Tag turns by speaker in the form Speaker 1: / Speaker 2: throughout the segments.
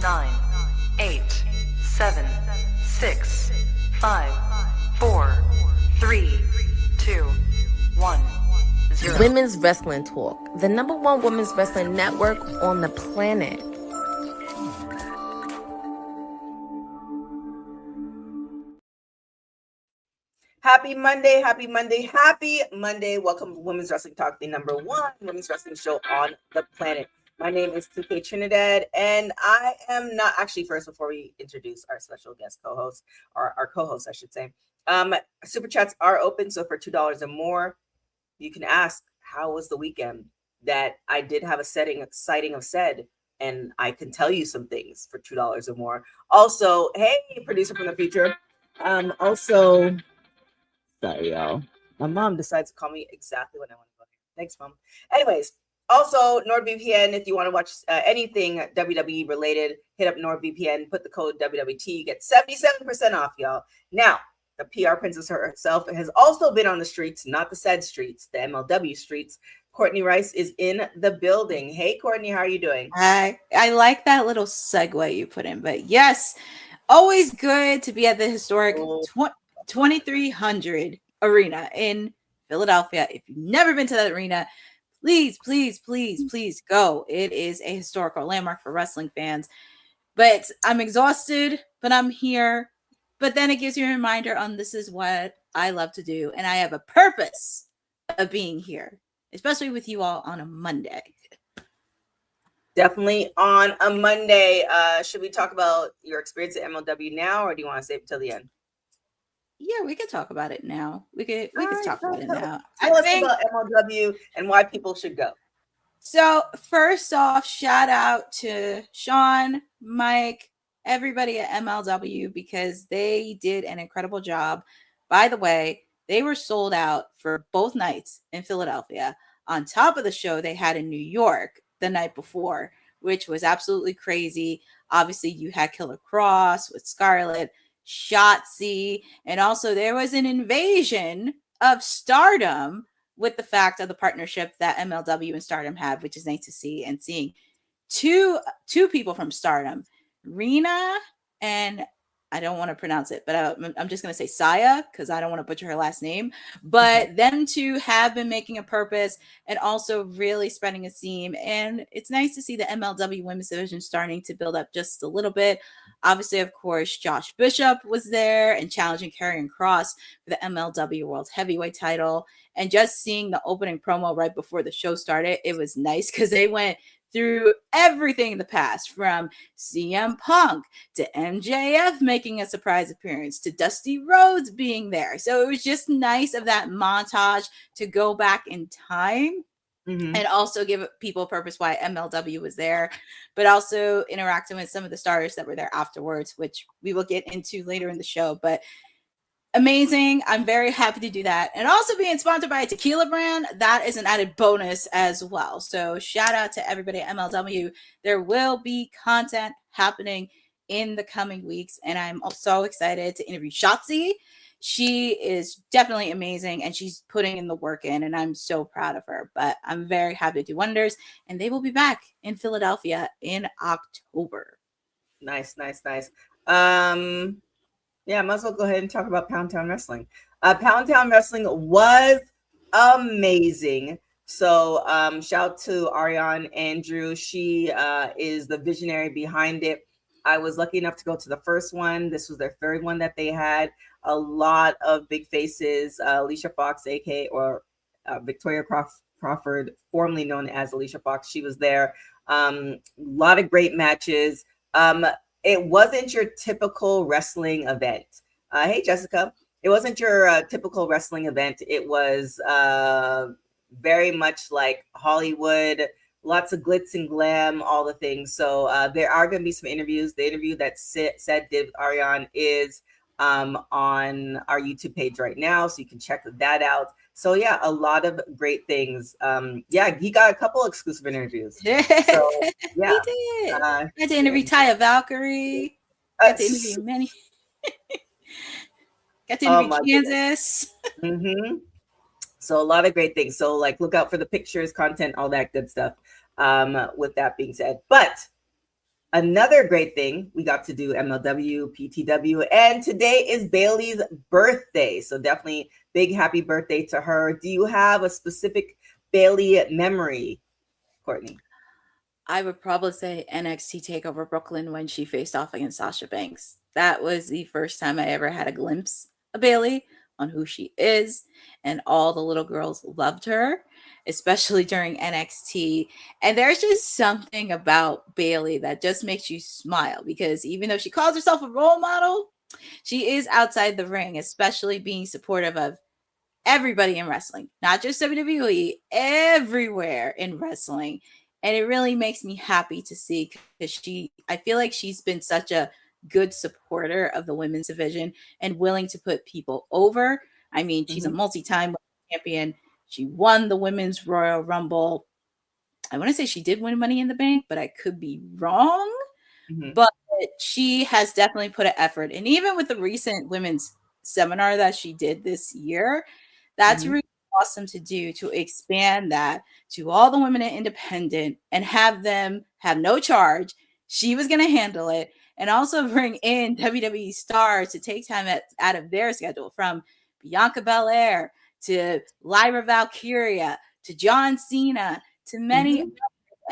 Speaker 1: 9, 8, 7, 6, 5, 4, 3, 2, 1, 0.
Speaker 2: Women's Wrestling Talk, the #1 women's wrestling network on the planet.
Speaker 3: Happy Monday, happy Monday, happy Monday. Welcome to Women's Wrestling Talk, the #1 women's wrestling show on the planet. My name is TK Trinidad, and I am not actually first before we introduce our special guest co-host, or our co-host, I should say. Super chats are open, so for $2 or more, you can ask, how was the weekend? That I did have a sighting of said, and I can tell you some things for $2 or more. Also, hey, producer from the future. Also, sorry, y'all. My mom decides to call me exactly when I want to go. Thanks, Mom. Anyways, also NordVPN. If you want to watch anything WWE related, hit up NordVPN. Put the code WWT. You get 77% off, y'all. Now, the PR princess herself has also been on the streets, not the sad streets, the MLW streets. Courtney Rice is in the building. Hey, Courtney, how are you doing?
Speaker 4: I like that little segue you put in, but yes, always good to be at the historic 2300 arena in Philadelphia. If you've never been to that arena, please go. It is a historical landmark for wrestling fans. But I'm exhausted, but I'm here. But then it gives you a reminder on this is what I love to do. And I have a purpose of being here, especially with you all on a Monday.
Speaker 3: Definitely on a Monday. Should we talk about your experience at MLW now, or do you want to save it till the end?
Speaker 4: Yeah, we could talk about it now. We could talk about it now.
Speaker 3: Tell us about MLW and why people should go.
Speaker 4: So first off, shout out to Sean, Mike, everybody at MLW, because they did an incredible job. By the way, they were sold out for both nights in Philadelphia. On top of the show they had in New York the night before, which was absolutely crazy. Obviously, you had Killer Cross with Scarlett, Shotzi, and also there was an invasion of Stardom with the fact of the partnership that MLW and Stardom have, which is nice to see, and seeing two people from Stardom, Rena and I don't want to pronounce it, but I'm just going to say Saya because I don't want to butcher her last name. But them two have been making a purpose and also really spreading a seam. And it's nice to see the MLW women's division starting to build up just a little bit. Obviously, of course, Josh Bishop was there and challenging Karrion Kross for the MLW World Heavyweight title. And just seeing the opening promo right before the show started, it was nice because they went through everything in the past, from CM Punk to MJF making a surprise appearance to Dusty Rhodes being there. So it was just nice of that montage to go back in time and also give people a purpose why MLW was there, but also interacting with some of the stars that were there afterwards, which we will get into later in the show. But amazing. I'm very happy to do that. And also being sponsored by a tequila brand, that is an added bonus as well. So shout out to everybody at MLW. There will be content happening in the coming weeks. And I'm so excited to interview Shotzi. She is definitely amazing and she's putting in the work in, and I'm so proud of her. But I'm very happy to do wonders. And they will be back in Philadelphia in October.
Speaker 3: Nice. Yeah, I might as well go ahead and talk about Pound Town Wrestling. Pound Town Wrestling was amazing. So shout out to Ariane Andrew. She is the visionary behind it. I was lucky enough to go to the first one. This was their third one that they had. A lot of big faces. Alicia Fox, aka or Victoria Crawford, formerly known as Alicia Fox. She was there. A lot of great matches. It wasn't your typical wrestling event. Hey, Jessica. It wasn't your typical wrestling event. It was very much like Hollywood, lots of glitz and glam, all the things. So there are going to be some interviews. The interview that Sed did with Ariane is on our YouTube page right now, so you can check that out. So yeah, a lot of great things. Yeah, he got a couple exclusive interviews. So yeah,
Speaker 4: he did. Got to interview Taya Valkyrie. Got to interview many. Got to interview Kansas.
Speaker 3: So a lot of great things. So like, look out for the pictures, content, all that good stuff. With that being said, but another great thing, we got to do MLW, PTW, and today is Bayley's birthday. So definitely big happy birthday to her. Do you have a specific Bayley memory, Courtney?
Speaker 4: I would probably say NXT TakeOver Brooklyn when she faced off against Sasha Banks. That was the first time I ever had a glimpse of Bayley, on who she is, and all the little girls loved her, especially during NXT. And there's just something about Bayley that just makes you smile, because even though she calls herself a role model, she is outside the ring, especially being supportive of everybody in wrestling, not just WWE, everywhere in wrestling. And it really makes me happy to see, because I feel like she's been such a good supporter of the women's division and willing to put people over. I mean, she's a multi-time champion. She won the Women's Royal Rumble. I want to say she did win Money in the Bank, but I could be wrong. But she has definitely put an effort. And even with the recent women's seminar that she did this year, that's really awesome to do, to expand that to all the women in independent and have them have no charge. She was going to handle it, and also bring in WWE stars to take time out of their schedule, from Bianca Belair to Lyra Valkyria to John Cena to many others.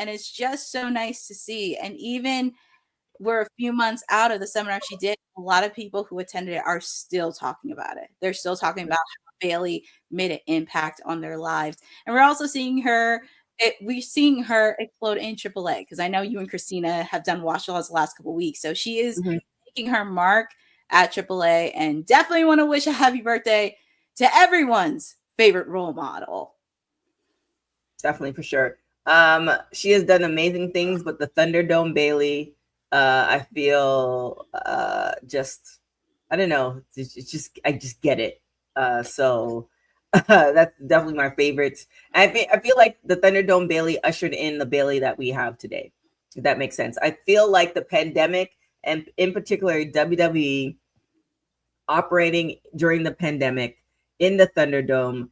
Speaker 4: And it's just so nice to see. And even we're a few months out of the seminar she did, a lot of people who attended it are still talking about it. They're still talking about how Bayley made an impact on their lives. And we're also seeing her, we're seeing her explode in AAA, because I know you and Christina have done watch-alongs the last couple of weeks. So she is making her mark at AAA, and definitely want to wish a happy birthday to everyone's favorite role model.
Speaker 3: Definitely, for sure. She has done amazing things, but the Thunderdome Bayley, I feel just, I don't know, it's just, I just get it. So that's definitely my favorite. I feel like the Thunderdome Bayley ushered in the Bayley that we have today, if that makes sense. I feel like the pandemic, and in particular WWE operating during the pandemic in the Thunderdome,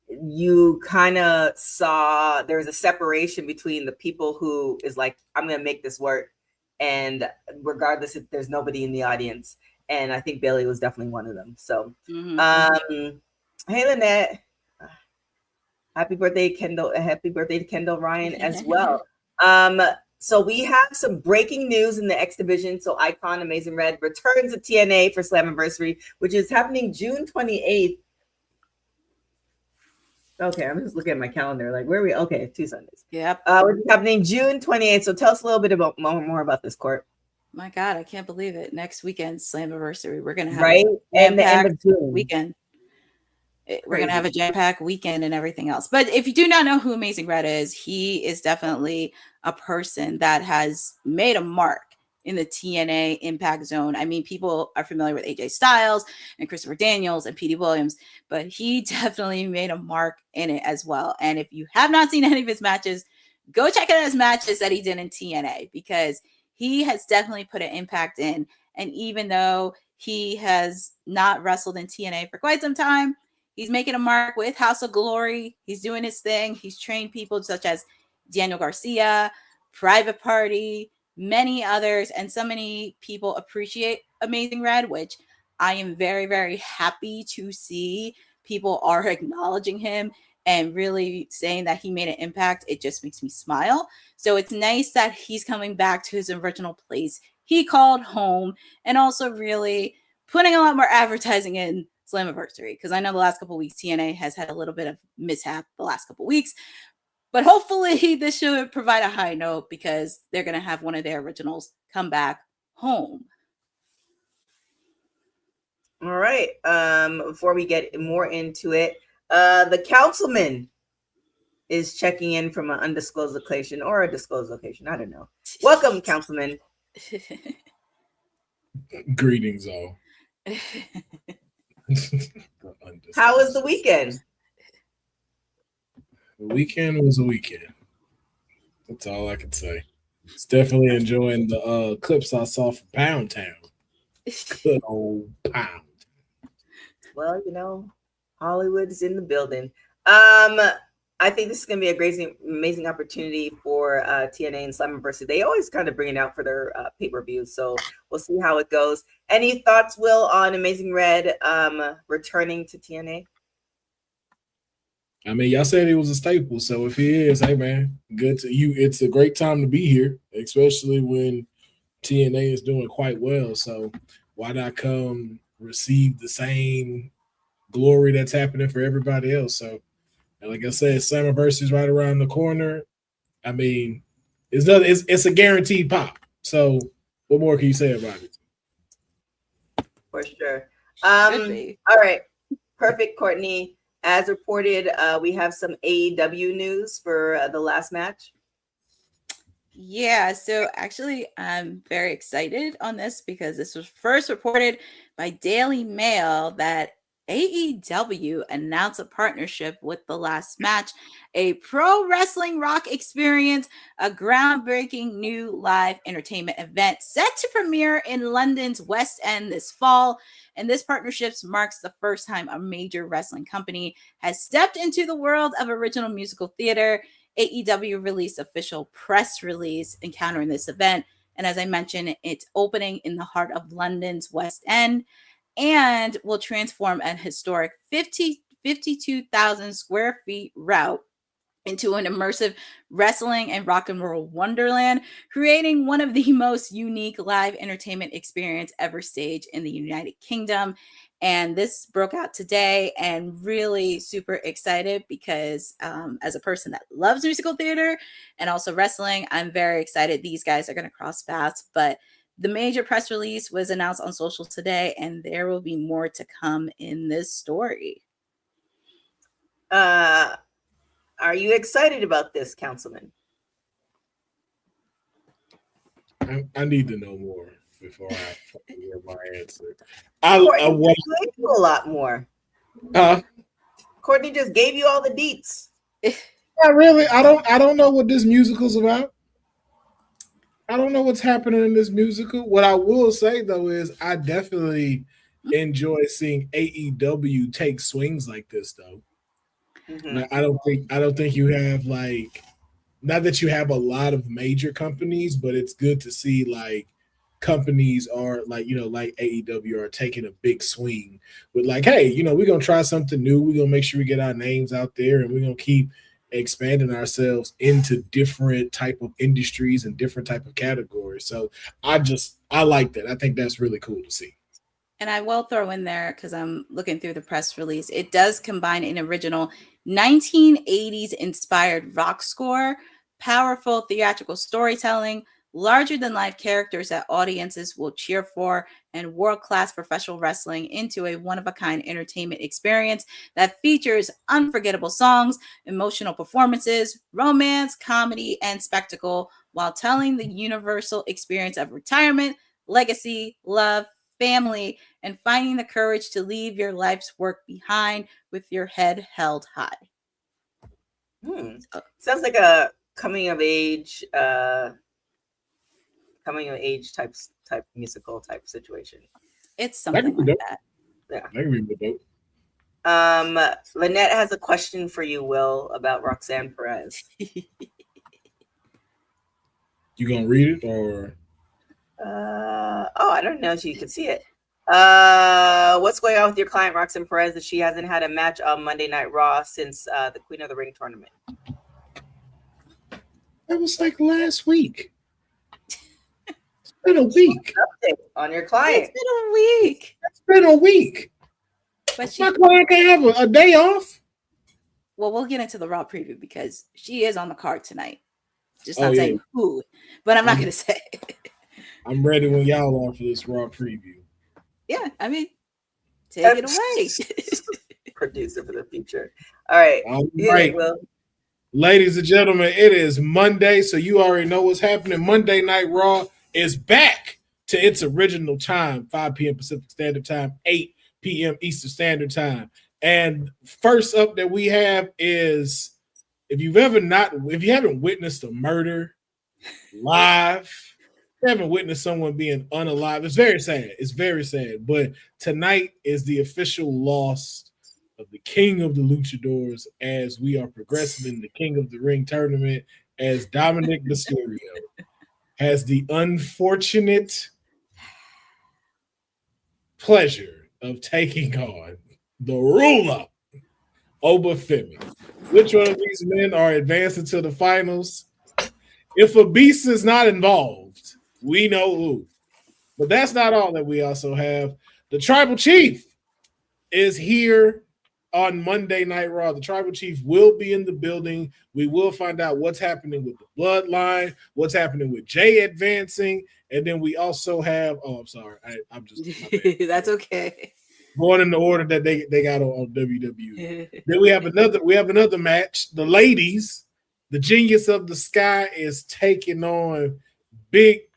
Speaker 3: you kind of saw there was a separation between the people who is like, I'm going to make this work, and regardless if there's nobody in the audience. And I think Bayley was definitely one of them. So, hey, Lynette, happy birthday, Kendall. Happy birthday to Kendall Ryan as well. So we have some breaking news in the X division. So Icon Amazing Red returns to TNA for Slammiversary, which is happening June 28th. Okay, I'm just looking at my calendar. Like, where are we? Okay, 2 Sundays.
Speaker 4: Yep.
Speaker 3: Which is happening June 28th. So tell us a little bit about more about this, Court.
Speaker 4: My God, I can't believe it. Next weekend, Slammiversary. We're going to have
Speaker 3: and the end of June
Speaker 4: weekend. We're going to have a jam-packed weekend and everything else. But if you do not know who Amazing Red is, he is definitely a person that has made a mark in the TNA Impact Zone. I mean, people are familiar with AJ Styles and Christopher Daniels and Petey Williams, but he definitely made a mark in it as well. And if you have not seen any of his matches, go check out his matches that he did in TNA, because he has definitely put an impact in. And even though he has not wrestled in TNA for quite some time, he's making a mark with House of Glory. He's doing his thing. He's trained people such as Daniel Garcia, Private Party, many others, and so many people appreciate Amazing Red, which I am very, very happy to see. People are acknowledging him and really saying that he made an impact. It just makes me smile. So it's nice that he's coming back to his original place he called home, and also really putting a lot more advertising in Slammiversary, because I know the last couple of weeks TNA has had a little bit of mishap the last couple of weeks, but hopefully this should provide a high note, because they're going to have one of their originals come back home.
Speaker 3: All right. Before we get more into it, the councilman is checking in from an undisclosed location or a disclosed location. I don't know. Welcome, councilman.
Speaker 5: Greetings, all.
Speaker 3: How was the weekend?
Speaker 5: The weekend was a weekend. That's all I can say. It's definitely enjoying the clips I saw from Pound Town. Good old Pound.
Speaker 3: Well, you know, Hollywood's in the building. I think this is going to be a great, amazing opportunity for TNA and Slammiversary. They always kind of bring it out for their pay-per-views, so we'll see how it goes. Any thoughts, Will, on Amazing Red returning to TNA?
Speaker 5: I mean, y'all said he was a staple, so if he is, hey man, good to you. It's a great time to be here, especially when TNA is doing quite well. So why not come receive the same glory that's happening for everybody else? So, and like I said, Slammiversary is right around the corner. I mean, it's a guaranteed pop. So what more can you say about it?
Speaker 3: For sure. All right. Perfect, Courtney. As reported, we have some AEW news for the last match.
Speaker 4: Yeah, so actually, I'm very excited on this because this was first reported by Daily Mail that AEW announced a partnership with The Last Match, a pro wrestling rock experience, a groundbreaking new live entertainment event set to premiere in London's West End this fall. And this partnership marks the first time a major wrestling company has stepped into the world of original musical theater. AEW released official press release encountering this event. And as I mentioned, it's opening in the heart of London's West End and will transform an historic 52,000 square feet route into an immersive wrestling and rock and roll wonderland, creating one of the most unique live entertainment experience ever staged in the United Kingdom. And this broke out today, and really super excited because as a person that loves musical theater and also wrestling, I'm very excited these guys are going to cross paths. But the major press release was announced on social today, and there will be more to come in this story.
Speaker 3: Are you excited about this, Councilman?
Speaker 5: I need to know more before I hear my answer.
Speaker 3: Courtney gave you a lot more. Courtney just gave you all the deets.
Speaker 5: Not really. I don't know what this musical's about. I don't know what's happening in this musical. What I will say though is I definitely enjoy seeing AEW take swings like this though. Mm-hmm. I don't think you have like, not that you have a lot of major companies, but it's good to see like companies are like, you know, like AEW are taking a big swing with like, hey, you know, we're gonna try something new. We're gonna make sure we get our names out there, and we're gonna keep expanding ourselves into different type of industries and different type of categories. So I like that. I think that's really cool to see.
Speaker 4: And I will throw in there, because I'm looking through the press release, it does combine an original 1980s inspired rock score, powerful theatrical storytelling, larger than life characters that audiences will cheer for, and world-class professional wrestling into a one-of-a-kind entertainment experience that features unforgettable songs, emotional performances, romance, comedy, and spectacle, while telling the universal experience of retirement, legacy, love, family, and finding the courage to leave your life's work behind with your head held high.
Speaker 3: Sounds like a coming of age type musical type situation.
Speaker 4: It's something like that.
Speaker 3: Yeah.
Speaker 5: That can be dope.
Speaker 3: Lynette has a question for you, Will, about Roxanne Perez.
Speaker 5: You gonna read it or?
Speaker 3: I don't know if you can see it. What's going on with your client Roxanne Perez that she hasn't had a match on Monday Night Raw since the Queen of the Ring tournament?
Speaker 5: That was like last week. It's been a week.
Speaker 3: Update on your client.
Speaker 4: It's been a week.
Speaker 5: But my client can have a day off.
Speaker 4: Well, we'll get into the Raw preview because she is on the card tonight. Just not saying who, but I'm not going to say.
Speaker 3: I'm ready when y'all are for this Raw preview.
Speaker 4: Yeah, I mean, take it away.
Speaker 3: Producer for the future. All right.
Speaker 5: All right. Ladies and gentlemen, it is Monday, so you already know what's happening. Monday Night Raw is back to its original time, 5 p.m. Pacific Standard Time, 8 p.m. Eastern Standard Time. And first up that we have is, if you haven't witnessed a murder live, you haven't witnessed someone being unalive, it's very sad. It's very sad. But tonight is the official loss of the King of the Luchadors as we are progressing in the King of the Ring tournament, as Dominic Mysterio has the unfortunate pleasure of taking on the ruler, Oba Femi. Which one of these men are advancing to the finals? If a beast is not involved, we know who. But that's not all that we also have. The Tribal Chief is here on Monday Night Raw. The Tribal Chief will be in the building. We will find out what's happening with the Bloodline, what's happening with Jay advancing, and then we also have. Oh, I'm sorry. I'm just.
Speaker 4: That's okay.
Speaker 5: Going in the order that they got on WWE. Then we have another match. The ladies, the Genius of the Sky is taking on Big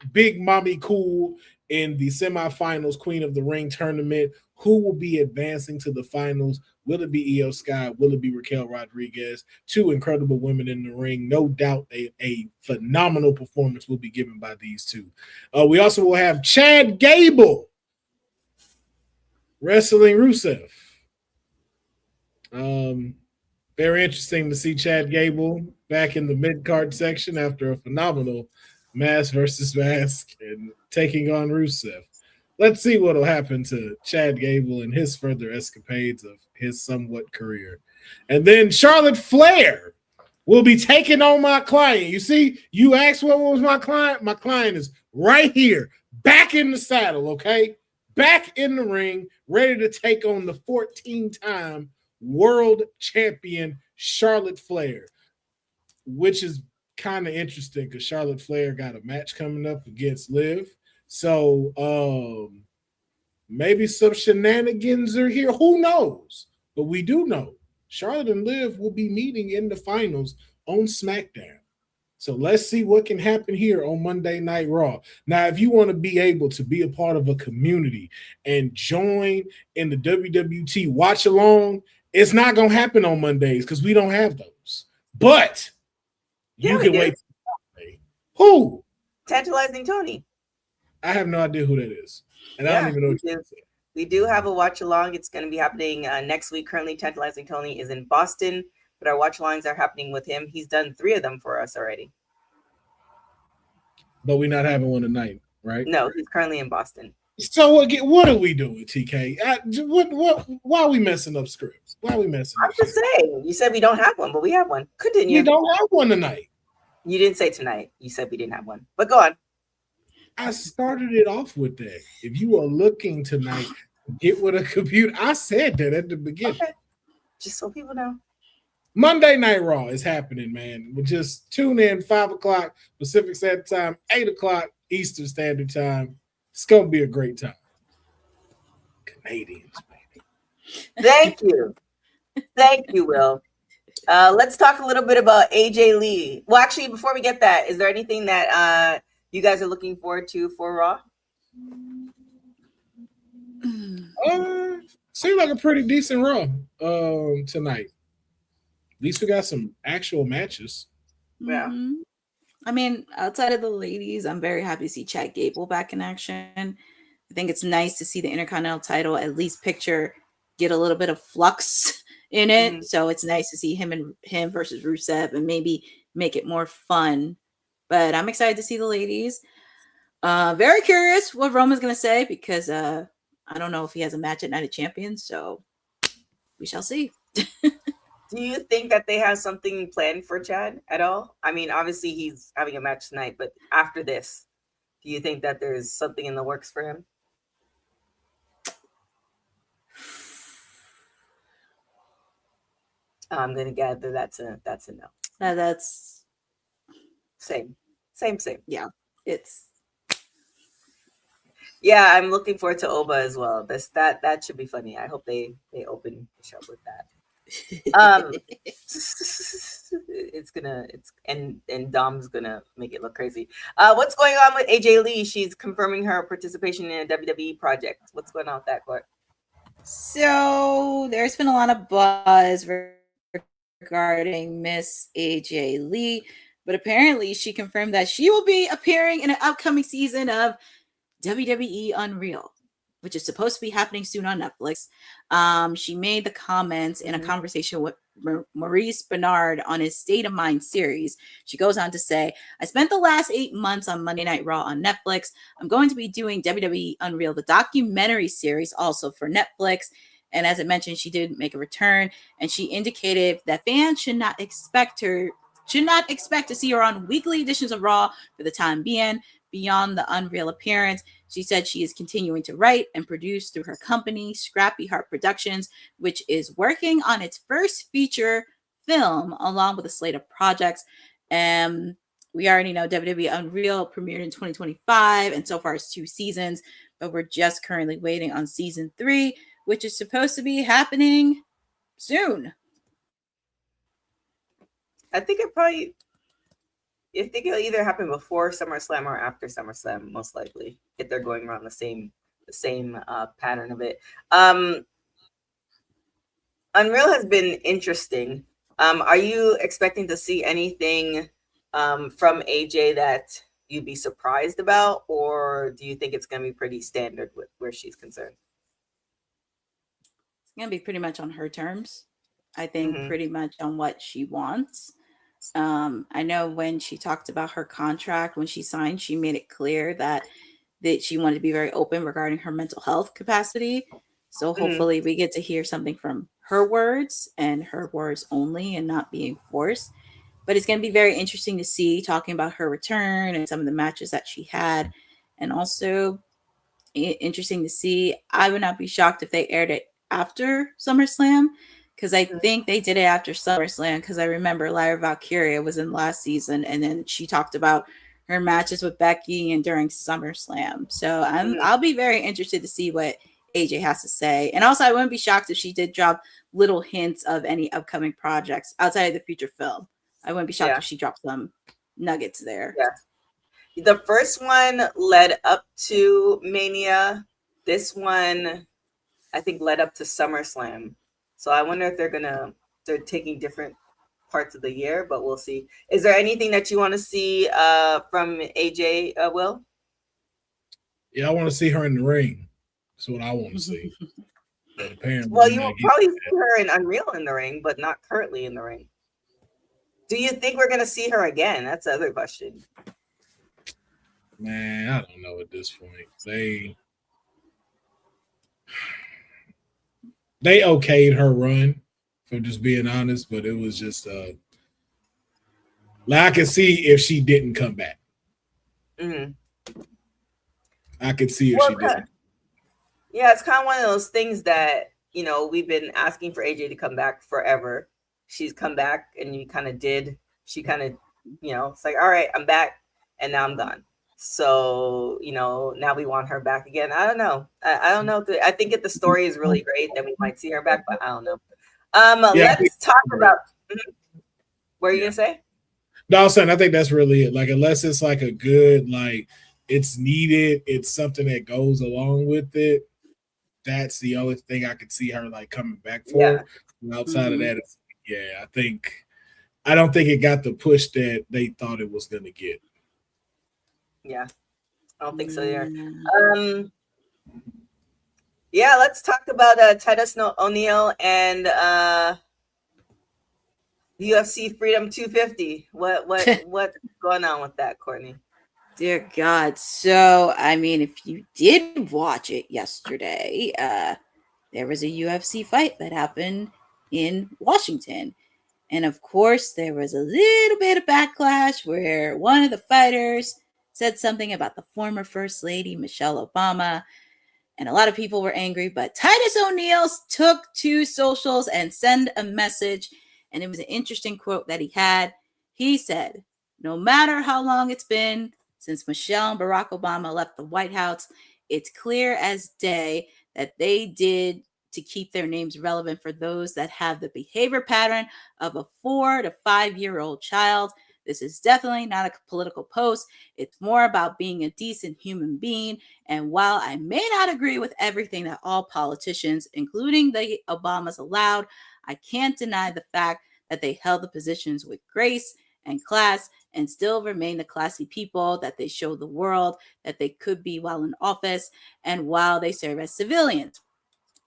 Speaker 5: Mommy Cool in the semifinals Queen of the Ring tournament. Who will be advancing to the finals? Will it be Io Sky? Will it be Raquel Rodriguez? Two incredible women in the ring. No doubt a phenomenal performance will be given by these two. We also will have Chad Gable wrestling Rusev. Very interesting to see Chad Gable back in the mid-card section after a phenomenal mask versus mask and taking on Rusev. Let's see what will happen to Chad Gable and his further escapades of his somewhat career. And then Charlotte Flair will be taking on my client. You see, you asked what was my client? My client is right here, back in the saddle, okay? Back in the ring, ready to take on the 14-time world champion Charlotte Flair, which is kind of interesting because Charlotte Flair got a match coming up against Liv. So maybe some shenanigans are here. Who knows? But we do know Charlotte and Liv will be meeting in the finals on SmackDown. So let's see what can happen here on Monday Night Raw. Now, if you want to be able to be a part of a community and join in the WWT watch along, it's not going to happen on Mondays because we don't have those. But you can wait. Who?
Speaker 3: Tantalizing Tony.
Speaker 5: I have no idea who that is. And I don't even know what you're saying.
Speaker 3: We do have a watch along. It's going to be happening next week. Currently, Tantalizing Tony is in Boston, but our watch alongs are happening with him. He's done 3 of them for us already.
Speaker 5: But we're not having one tonight, right?
Speaker 3: No, he's currently in Boston.
Speaker 5: So what are we doing, TK? Why are we messing up scripts? Why are we messing up?
Speaker 3: I'm just saying. You said we don't have one, but we have one. Continue.
Speaker 5: We don't have one tonight.
Speaker 3: You didn't say tonight. You said we didn't have one. But go on.
Speaker 5: I started it off with that. If you are looking tonight, get with a computer. I said that at the beginning.
Speaker 3: Okay. Just so people know.
Speaker 5: Monday Night Raw is happening, man. We'll just tune in 5 o'clock Pacific Standard Time, 8 o'clock Eastern Standard Time. It's going to be a great time. Canadians, baby.
Speaker 3: Thank you. Thank you, Will. Let's talk a little bit about AJ Lee. Well, actually, before we get that, is there anything that you guys are looking forward to for Raw?
Speaker 5: Seems like a pretty decent Raw tonight. At least we got some actual matches.
Speaker 3: Yeah.
Speaker 4: Mm-hmm. I mean, outside of the ladies, I'm very happy to see Chad Gable back in action. I think it's nice to see the Intercontinental title at least get a little bit of flux in it. Mm-hmm. So it's nice to see him versus Rusev and maybe make it more fun. But I'm excited to see the ladies. Very curious what Roman's going to say because I don't know if he has a match at Night of Champions. So we shall see.
Speaker 3: Do you think that they have something planned for Chad at all? I mean, obviously he's having a match tonight, but after this, do you think that there's something in the works for him? I'm gonna gather that's a no.
Speaker 4: That's
Speaker 3: same.
Speaker 4: Yeah, it's.
Speaker 3: Yeah, I'm looking forward to Oba as well. That should be funny. I hope they open the show with that. And Dom's gonna make it look crazy. What's going on with AJ Lee? She's confirming her participation in a WWE project. What's going on with that, Court?
Speaker 4: So there's been a lot of buzz regarding Miss AJ Lee, but apparently she confirmed that she will be appearing in an upcoming season of WWE Unreal. which is supposed to be happening soon on Netflix. She made the comments in a conversation with Maurice Bernard on his State of Mind series. She goes on to say, I spent the last 8 months on Monday Night Raw on Netflix. I'm going to be doing WWE Unreal, the documentary series, also for Netflix. And as I mentioned, she did make a return, and she indicated that fans should not expect to see her on weekly editions of Raw for the time being, beyond the Unreal appearance. She said she is continuing to write and produce through her company, Scrappy Heart Productions, which is working on its first feature film along with a slate of projects. We already know WWE Unreal premiered in 2025, and so far it's 2 seasons, but we're just currently waiting on season 3, which is supposed to be happening soon.
Speaker 3: I think it'll either happen before SummerSlam or after SummerSlam, most likely, if they're going around the same pattern of it. Unreal has been interesting. Are you expecting to see anything from AJ that you'd be surprised about, or do you think it's going to be pretty standard with where she's concerned?
Speaker 4: It's going to be pretty much on her terms. I think pretty much on what she wants. I know when she talked about her contract, when she signed, she made it clear that she wanted to be very open regarding her mental health capacity. So hopefully we get to hear something from her words and her words only, and not being forced. But it's going to be very interesting to see, talking about her return and some of the matches that she had. And also interesting to see, I would not be shocked if they aired it after SummerSlam, because I think they did it after SummerSlam, because I remember Lyra Valkyria was in last season, and then she talked about her matches with Becky and during SummerSlam. So I'll be very interested to see what AJ has to say. And also, I wouldn't be shocked if she did drop little hints of any upcoming projects outside of the feature film. I wouldn't be shocked if she dropped some nuggets there.
Speaker 3: Yeah. The first one led up to Mania. This one, I think, led up to SummerSlam. So I wonder if they're taking different parts of the year, but we'll see. Is there anything that you want to see from AJ, Will?
Speaker 5: Yeah, I want to see her in the ring. That's what I want to see. But apparently,
Speaker 3: well, you will probably see her in Unreal in the ring, but not currently in the ring. Do you think we're going to see her again? That's the other question.
Speaker 5: Man, I don't know at this point. They okayed her run, for just being honest, but it was just I could see if she didn't come back. I could see if she didn't.
Speaker 3: Yeah, it's kind of one of those things that, we've been asking for AJ to come back forever. She's come back, and she kind of, it's like, all right, I'm back, and now I'm gone. So, now we want her back again. I don't know. I don't know. I think if the story is really great, then we might see her back, but I don't know. Let's talk about. What are you going to say?
Speaker 5: No, I was saying, I think that's really it. Like, unless it's like a good, like, it's needed, it's something that goes along with it, that's the only thing I could see her, like, coming back for. Yeah. And outside of that, I don't think it got the push that they thought it was going to get.
Speaker 3: Yeah, I don't think so either. Let's talk about Titus O'Neil and UFC Freedom 250. What's going on with that, Courtney?
Speaker 4: Dear God. So, I mean, if you did watch it yesterday, there was a UFC fight that happened in Washington. And of course, there was a little bit of backlash where one of the fighters said something about the former First Lady, Michelle Obama. And a lot of people were angry, but Titus O'Neil took to socials and sent a message. And it was an interesting quote that he had. He said, no matter how long it's been since Michelle and Barack Obama left the White House, it's clear as day that they did to keep their names relevant for those that have the behavior pattern of a 4 to 5-year-old child. This is definitely not a political post. It's more about being a decent human being. And while I may not agree with everything that all politicians, including the Obamas, allowed, I can't deny the fact that they held the positions with grace and class and still remain the classy people that they show the world that they could be while in office and while they serve as civilians.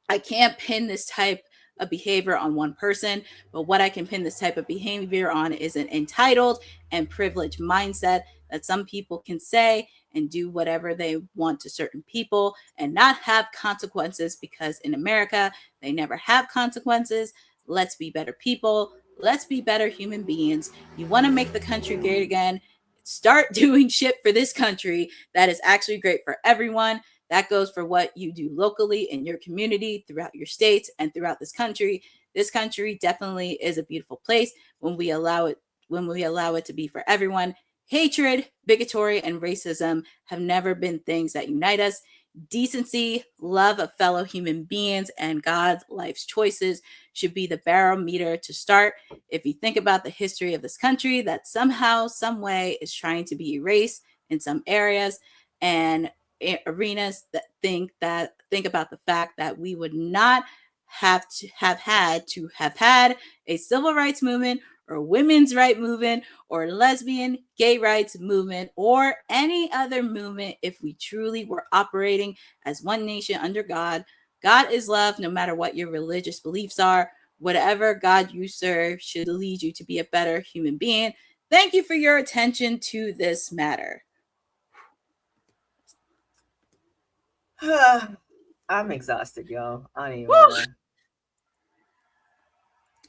Speaker 4: I can't pin this type of behavior on one person, but what I can pin this type of behavior on is an entitled and privileged mindset that some people can say and do whatever they want to certain people and not have consequences, because in America, they never have consequences. Let's be better people. Let's be better human beings. You want to make the country great again? Start doing shit for this country that is actually great for everyone. That goes for what you do locally in your community, throughout your states, and throughout this country. This country definitely is a beautiful place when we allow it to be for everyone. Hatred, bigotry, and racism have never been things that unite us. Decency, love of fellow human beings, and God's life's choices should be the barometer to start. If you think about the history of this country that somehow, some way is trying to be erased in some areas and arenas, that think about the fact that we would not have had a civil rights movement or women's rights movement or lesbian, gay rights movement or any other movement if we truly were operating as one nation under God. God is love, no matter what your religious beliefs are. Whatever God you serve should lead you to be a better human being. Thank you for your attention to this matter.
Speaker 3: I'm exhausted, y'all. I don't even
Speaker 4: Woo!
Speaker 3: wanna.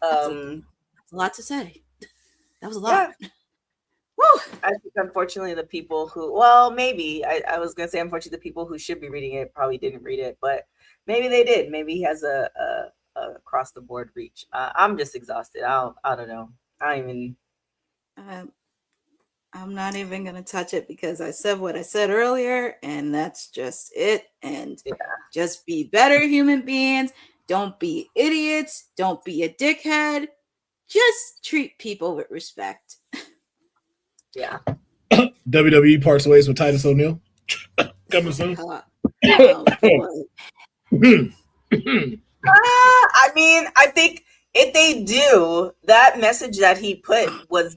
Speaker 4: That's a lot to say. That was a lot.
Speaker 3: Yeah.
Speaker 4: Woo!
Speaker 3: I think unfortunately the people who, well, maybe I was gonna say unfortunately the people who should be reading it probably didn't read it, but maybe they did. Maybe he has a across the board reach. I'm just exhausted. I don't know.
Speaker 4: I'm not even going to touch it because I said what I said earlier, and that's just it. And just be better human beings. Don't be idiots. Don't be a dickhead. Just treat people with respect.
Speaker 3: Yeah.
Speaker 5: WWE parts ways with Titus O'Neil. Coming soon.
Speaker 3: I mean, I think if they do, that message that he put was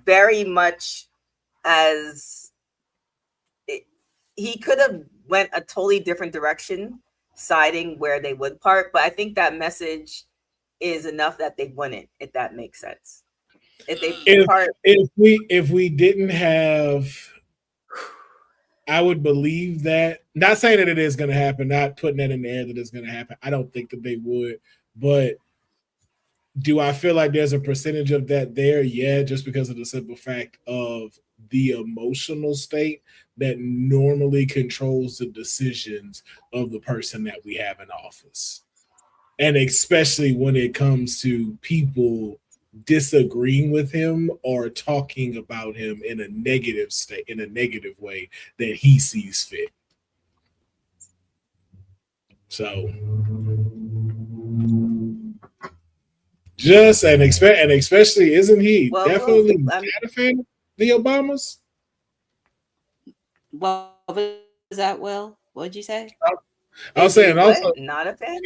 Speaker 3: very much as he could have went a totally different direction, siding where they would part. But I think that message is enough that they wouldn't, if that makes sense.
Speaker 5: If we didn't have, I would believe that. Not saying that it is going to happen, not putting that in the air that it's going to happen. I don't think that they would, but do I feel like there's a percentage of that there? Yeah, just because of the simple fact of the emotional state that normally controls the decisions of the person that we have in office. And especially when it comes to people disagreeing with him or talking about him in a negative state, in a negative way that he sees fit. So just and especially, isn't he definitely not a fan of the Obamas?
Speaker 4: What was that, Will? What'd you say?
Speaker 5: I was saying also
Speaker 3: not a fan.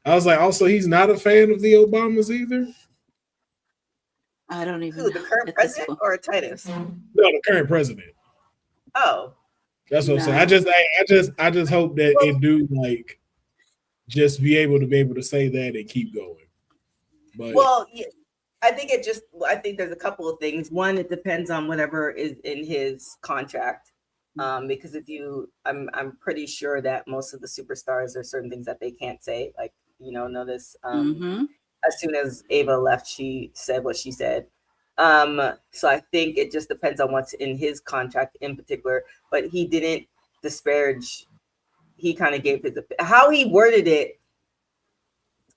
Speaker 5: I was like, also he's not a fan of the Obamas either.
Speaker 4: I don't even
Speaker 3: know.
Speaker 4: The
Speaker 3: current president or Titus?
Speaker 5: No, the current president.
Speaker 3: Oh,
Speaker 5: that's what I'm saying. I just hope that it do like just be able to say that and keep going. But
Speaker 3: yeah, I think there's a couple of things. One, it depends on whatever is in his contract. Because I'm pretty sure that most of the superstars, there's certain things that they can't say. Like, notice as soon as Ava left, she said what she said. So I think it just depends on what's in his contract in particular. But he didn't disparage. He kind of gave how he worded it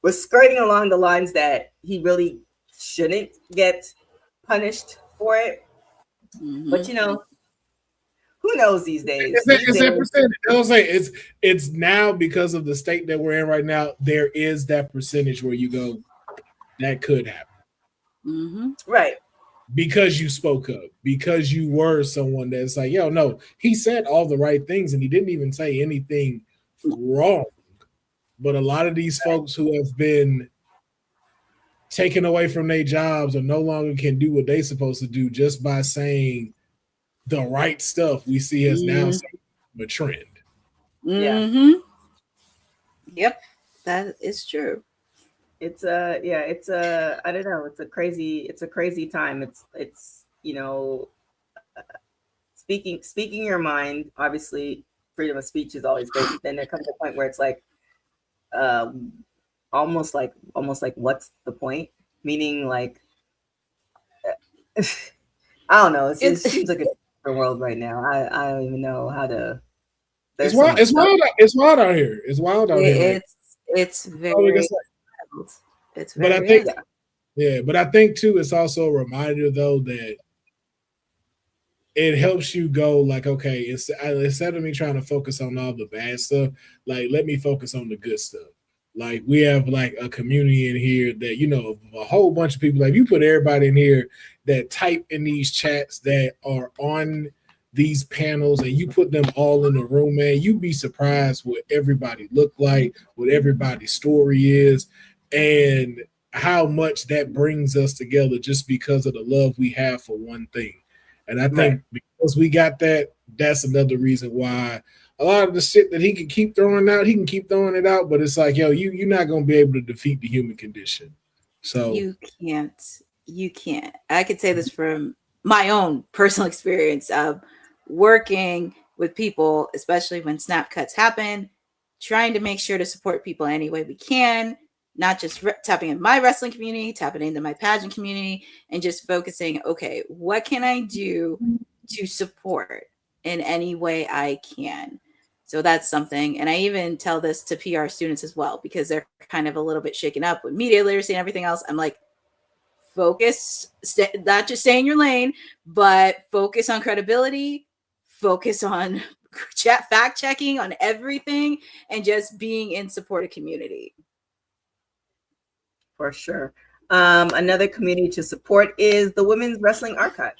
Speaker 3: was skirting along the lines that he really shouldn't get punished for it. But who knows these days?
Speaker 5: It's that percentage. I was saying it's now because of the state that we're in right now. There is that percentage where you go, that could happen,
Speaker 3: right? Because
Speaker 5: you spoke up, because you were someone that's like, yo, no, he said all the right things and he didn't even say anything wrong. But a lot of these folks who have been taken away from their jobs or no longer can do what they're supposed to do just by saying the right stuff, we see as now a trend.
Speaker 4: Mm-hmm. Yep, that is true.
Speaker 3: It's I don't know, it's a crazy time. It's you know, speaking your mind. Obviously, freedom of speech is always great. But then there comes a point where it's like, almost like what's the point? Meaning like, I don't know. It seems like a different world right now. I don't even know how to.
Speaker 5: It's wild. It's wild out here. It's wild out here.
Speaker 4: It's very wild. It's very.
Speaker 5: But I think, but I think too, it's also a reminder though that it helps you go like, okay, instead of me trying to focus on all the bad stuff, like let me focus on the good stuff. Like we have like a community in here that, you know, a whole bunch of people, like you put everybody in here that type in these chats that are on these panels and you put them all in the room, man, you'd be surprised what everybody look like, what everybody's story is, and how much that brings us together just because of the love we have for one thing. And I think because we got that, that's another reason why a lot of the shit that he can keep throwing out, he can keep throwing it out, but it's like, yo, you're not going to be able to defeat the human condition. So
Speaker 4: you can't. I could say this from my own personal experience of working with people, especially when snap cuts happen, trying to make sure to support people any way we can, not just tapping into my wrestling community, tapping into my pageant community, and just focusing, okay, what can I do to support in any way I can? So that's something. And I even tell this to PR students as well, because they're kind of a little bit shaken up with media literacy and everything else. I'm like, focus, not just stay in your lane, but focus on credibility, focus on fact checking on everything, and just being in support of community.
Speaker 3: For sure. Another community to support is the Women's Wrestling Archive.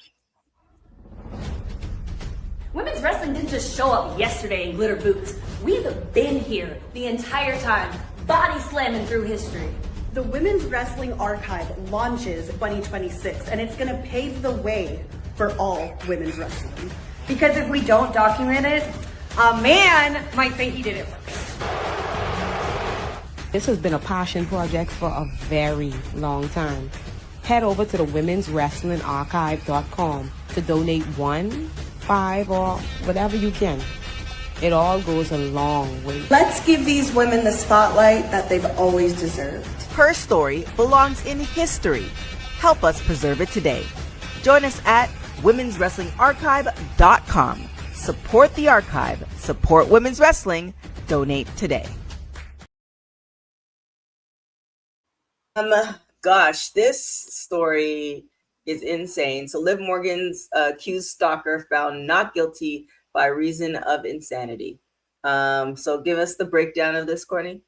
Speaker 6: Women's wrestling didn't just show up yesterday in glitter boots. We've been here the entire time, body slamming through history.
Speaker 7: The Women's Wrestling Archive launches 2026, and it's going to pave the way for all women's wrestling.
Speaker 6: Because if we don't document it, a man might think he did it first.
Speaker 2: This has been a passion project for a very long time. Head over to the womenswrestlingarchive.com to donate 1, 5, or whatever you can. It all goes a long way.
Speaker 7: Let's give these women the spotlight that they've always deserved.
Speaker 8: Her story belongs in history. Help us preserve it today. Join us at womenswrestlingarchive.com. Support the archive. Support women's wrestling. Donate today.
Speaker 3: Gosh, this story is insane. So Liv Morgan's accused stalker found not guilty by reason of insanity. So give us the breakdown of this, Courtney.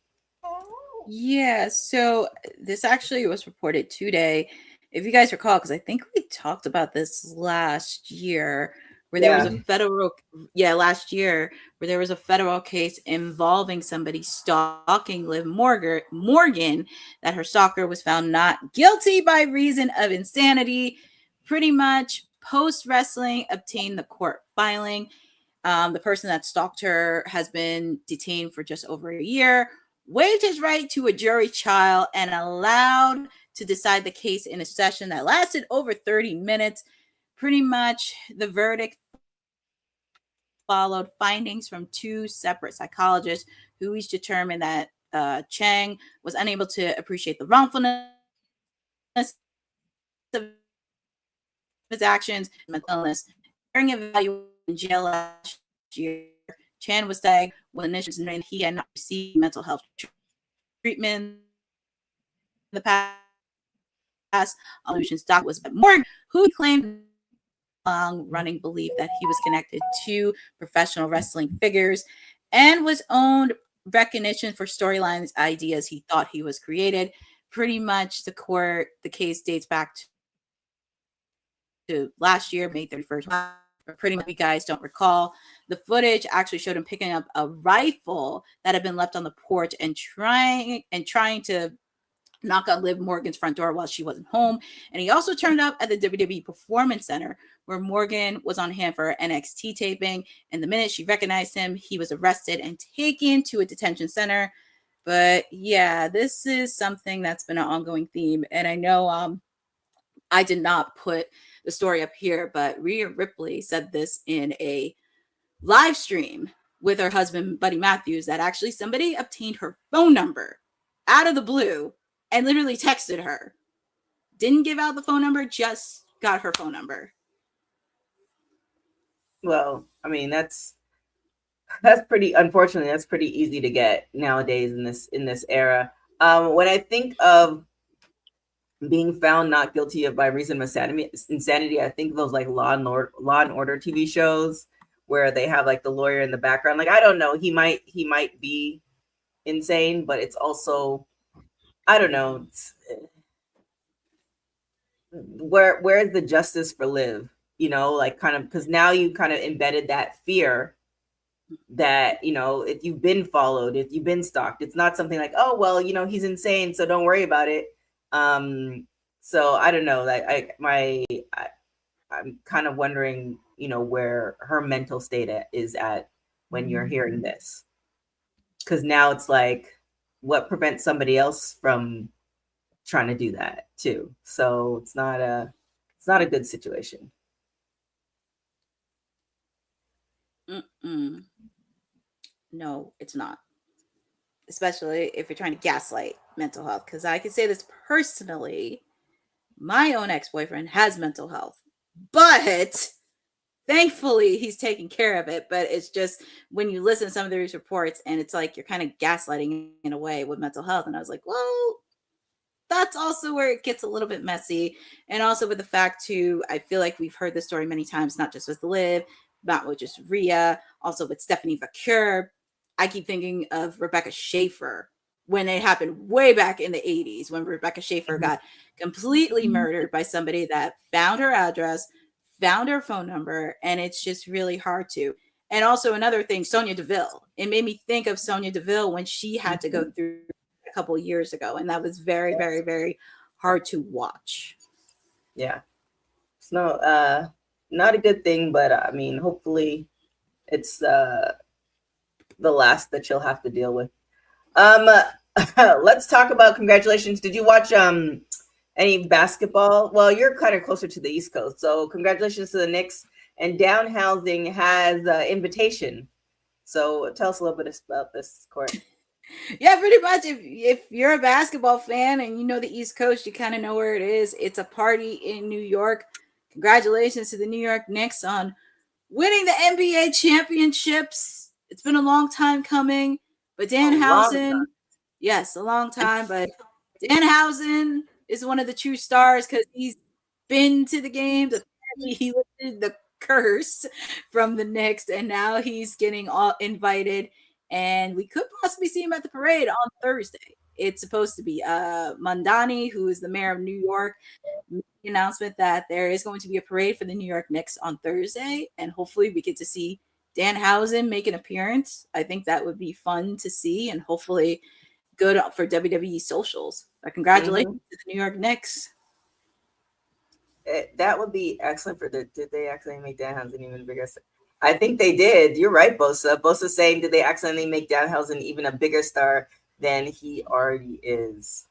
Speaker 4: Yeah, so this actually was reported today. If you guys recall, because I think we talked about this last year, where there was a federal, last year, where there was a federal case involving somebody stalking Liv Morgan, that her stalker was found not guilty by reason of insanity. Pretty much post-wrestling obtained the court filing. The person that stalked her has been detained for just over a year, waived his right to a jury trial, and allowed to decide the case in a session that lasted over 30 minutes. Pretty much the verdict followed findings from 2 separate psychologists who each determined that Chang was unable to appreciate the wrongfulness of his actions and mental illness. During evaluation in jail last year, Chan was diagnosed with initials and he had not received mental health treatment in the past. Solutions doc was Morgan, who claimed long-running belief that he was connected to professional wrestling figures and was owned recognition for storylines, ideas he thought he was created. Pretty much the case dates back to last year, May 31st. Pretty much, you guys don't recall. The footage actually showed him picking up a rifle that had been left on the porch and trying to knock on Liv Morgan's front door while she wasn't home. And he also turned up at the WWE Performance Center where Morgan was on hand for NXT taping. And the minute she recognized him, he was arrested and taken to a detention center. But yeah, this is something that's been an ongoing theme. And I know I did not put the story up here, but Rhea Ripley said this in a live stream with her husband, Buddy Matthews, that actually somebody obtained her phone number out of the blue and literally texted her. Didn't give out the phone number, just got her phone number.
Speaker 3: Well, I mean, that's pretty, unfortunately, that's pretty easy to get nowadays in this era. When I think of being found not guilty of by reason of insanity, I think of those like Law and Order TV shows where they have like the lawyer in the background. Like, I don't know, he might be insane, but it's also, I don't know, where's the justice for Liv? You know, like kind of, because now you kind of embedded that fear that, you know, if you've been followed, if you've been stalked, it's not something like, oh, well, you know, he's insane, so don't worry about it. So I don't know, like I'm kind of wondering, you know, where her mental state is at when you're hearing this, because now it's like, what prevents somebody else from trying to do that too? So it's not a good situation.
Speaker 4: No, it's not. Especially if you're trying to gaslight mental health. Because I can say this personally, my own ex-boyfriend has mental health, but thankfully he's taking care of it. But it's just when you listen to some of these reports and it's like you're kind of gaslighting in a way with mental health. And I was like, well, that's also where it gets a little bit messy. And also with the fact too, I feel like we've heard this story many times, not just with Liv, not with just Rhea, also with Stephanie Vaquer. I keep thinking of Rebecca Schaefer when it happened way back in the 80s when Rebecca Schaefer got completely murdered by somebody that found her address, found her phone number, and it's just really hard to. And also another thing, Sonya Deville. It made me think of Sonya Deville when she had to go through a couple of years ago, and that was very, very, very hard to watch.
Speaker 3: Yeah. It's not a good thing, but I mean, hopefully it's the last that you'll have to deal with. Let's talk about congratulations. Did you watch any basketball? Well, you're kind of closer to the East Coast, so congratulations to the Knicks. And Danhausen has invitation. So tell us a little bit about this, Court.
Speaker 4: Yeah, pretty much. If you're a basketball fan and you know the East Coast, you kind of know where it is. It's a party in New York. Congratulations to the New York Knicks on winning the NBA championships. It's been a long time coming, but Danhausen, yes, a long time, but Danhausen is one of the true stars because he's been to the games. Apparently he lifted the curse from the Knicks, and now he's getting all invited, and we could possibly see him at the parade on Thursday. It's supposed to be Mandani, who is the mayor of New York, made the announcement that there is going to be a parade for the New York Knicks on Thursday, and hopefully we get to see Danhausen make an appearance. I think that would be fun to see, and hopefully good for WWE socials. But congratulations to the New York Knicks.
Speaker 3: That would be excellent for did they accidentally make Danhausen even bigger? I think they did. You're right, Bosa. Bosa's saying, did they accidentally make Danhausen even a bigger star than he already is?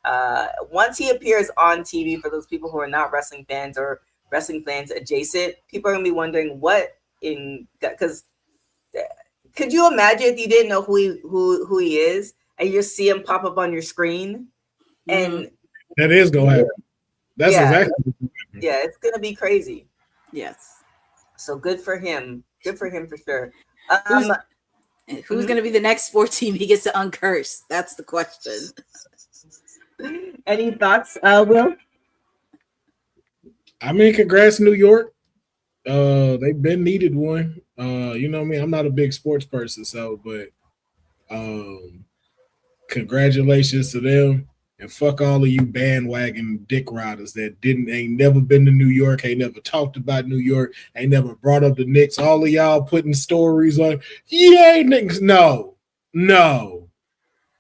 Speaker 3: Once he appears on TV, for those people who are not wrestling fans or wrestling fans adjacent, people are going to be wondering what in, because could you imagine if you didn't know who he is and you see him pop up on your screen? And
Speaker 5: that is going to happen. That's exactly.
Speaker 3: Yeah, it's going to be crazy.
Speaker 4: Yes.
Speaker 3: So good for him. Good for him for sure.
Speaker 4: Who's going to be the next sports team he gets to uncurse? That's the question.
Speaker 3: Any thoughts, Will?
Speaker 5: I mean, congrats, New York. They've been needed one. You know me, I'm not a big sports person, but congratulations to them. And fuck all of you bandwagon dick riders that ain't never been to New York, ain't never talked about New York, ain't never brought up the Knicks. All of y'all putting stories on, yay, Knicks. No.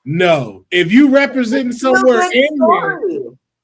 Speaker 5: No. If you representing somewhere in there,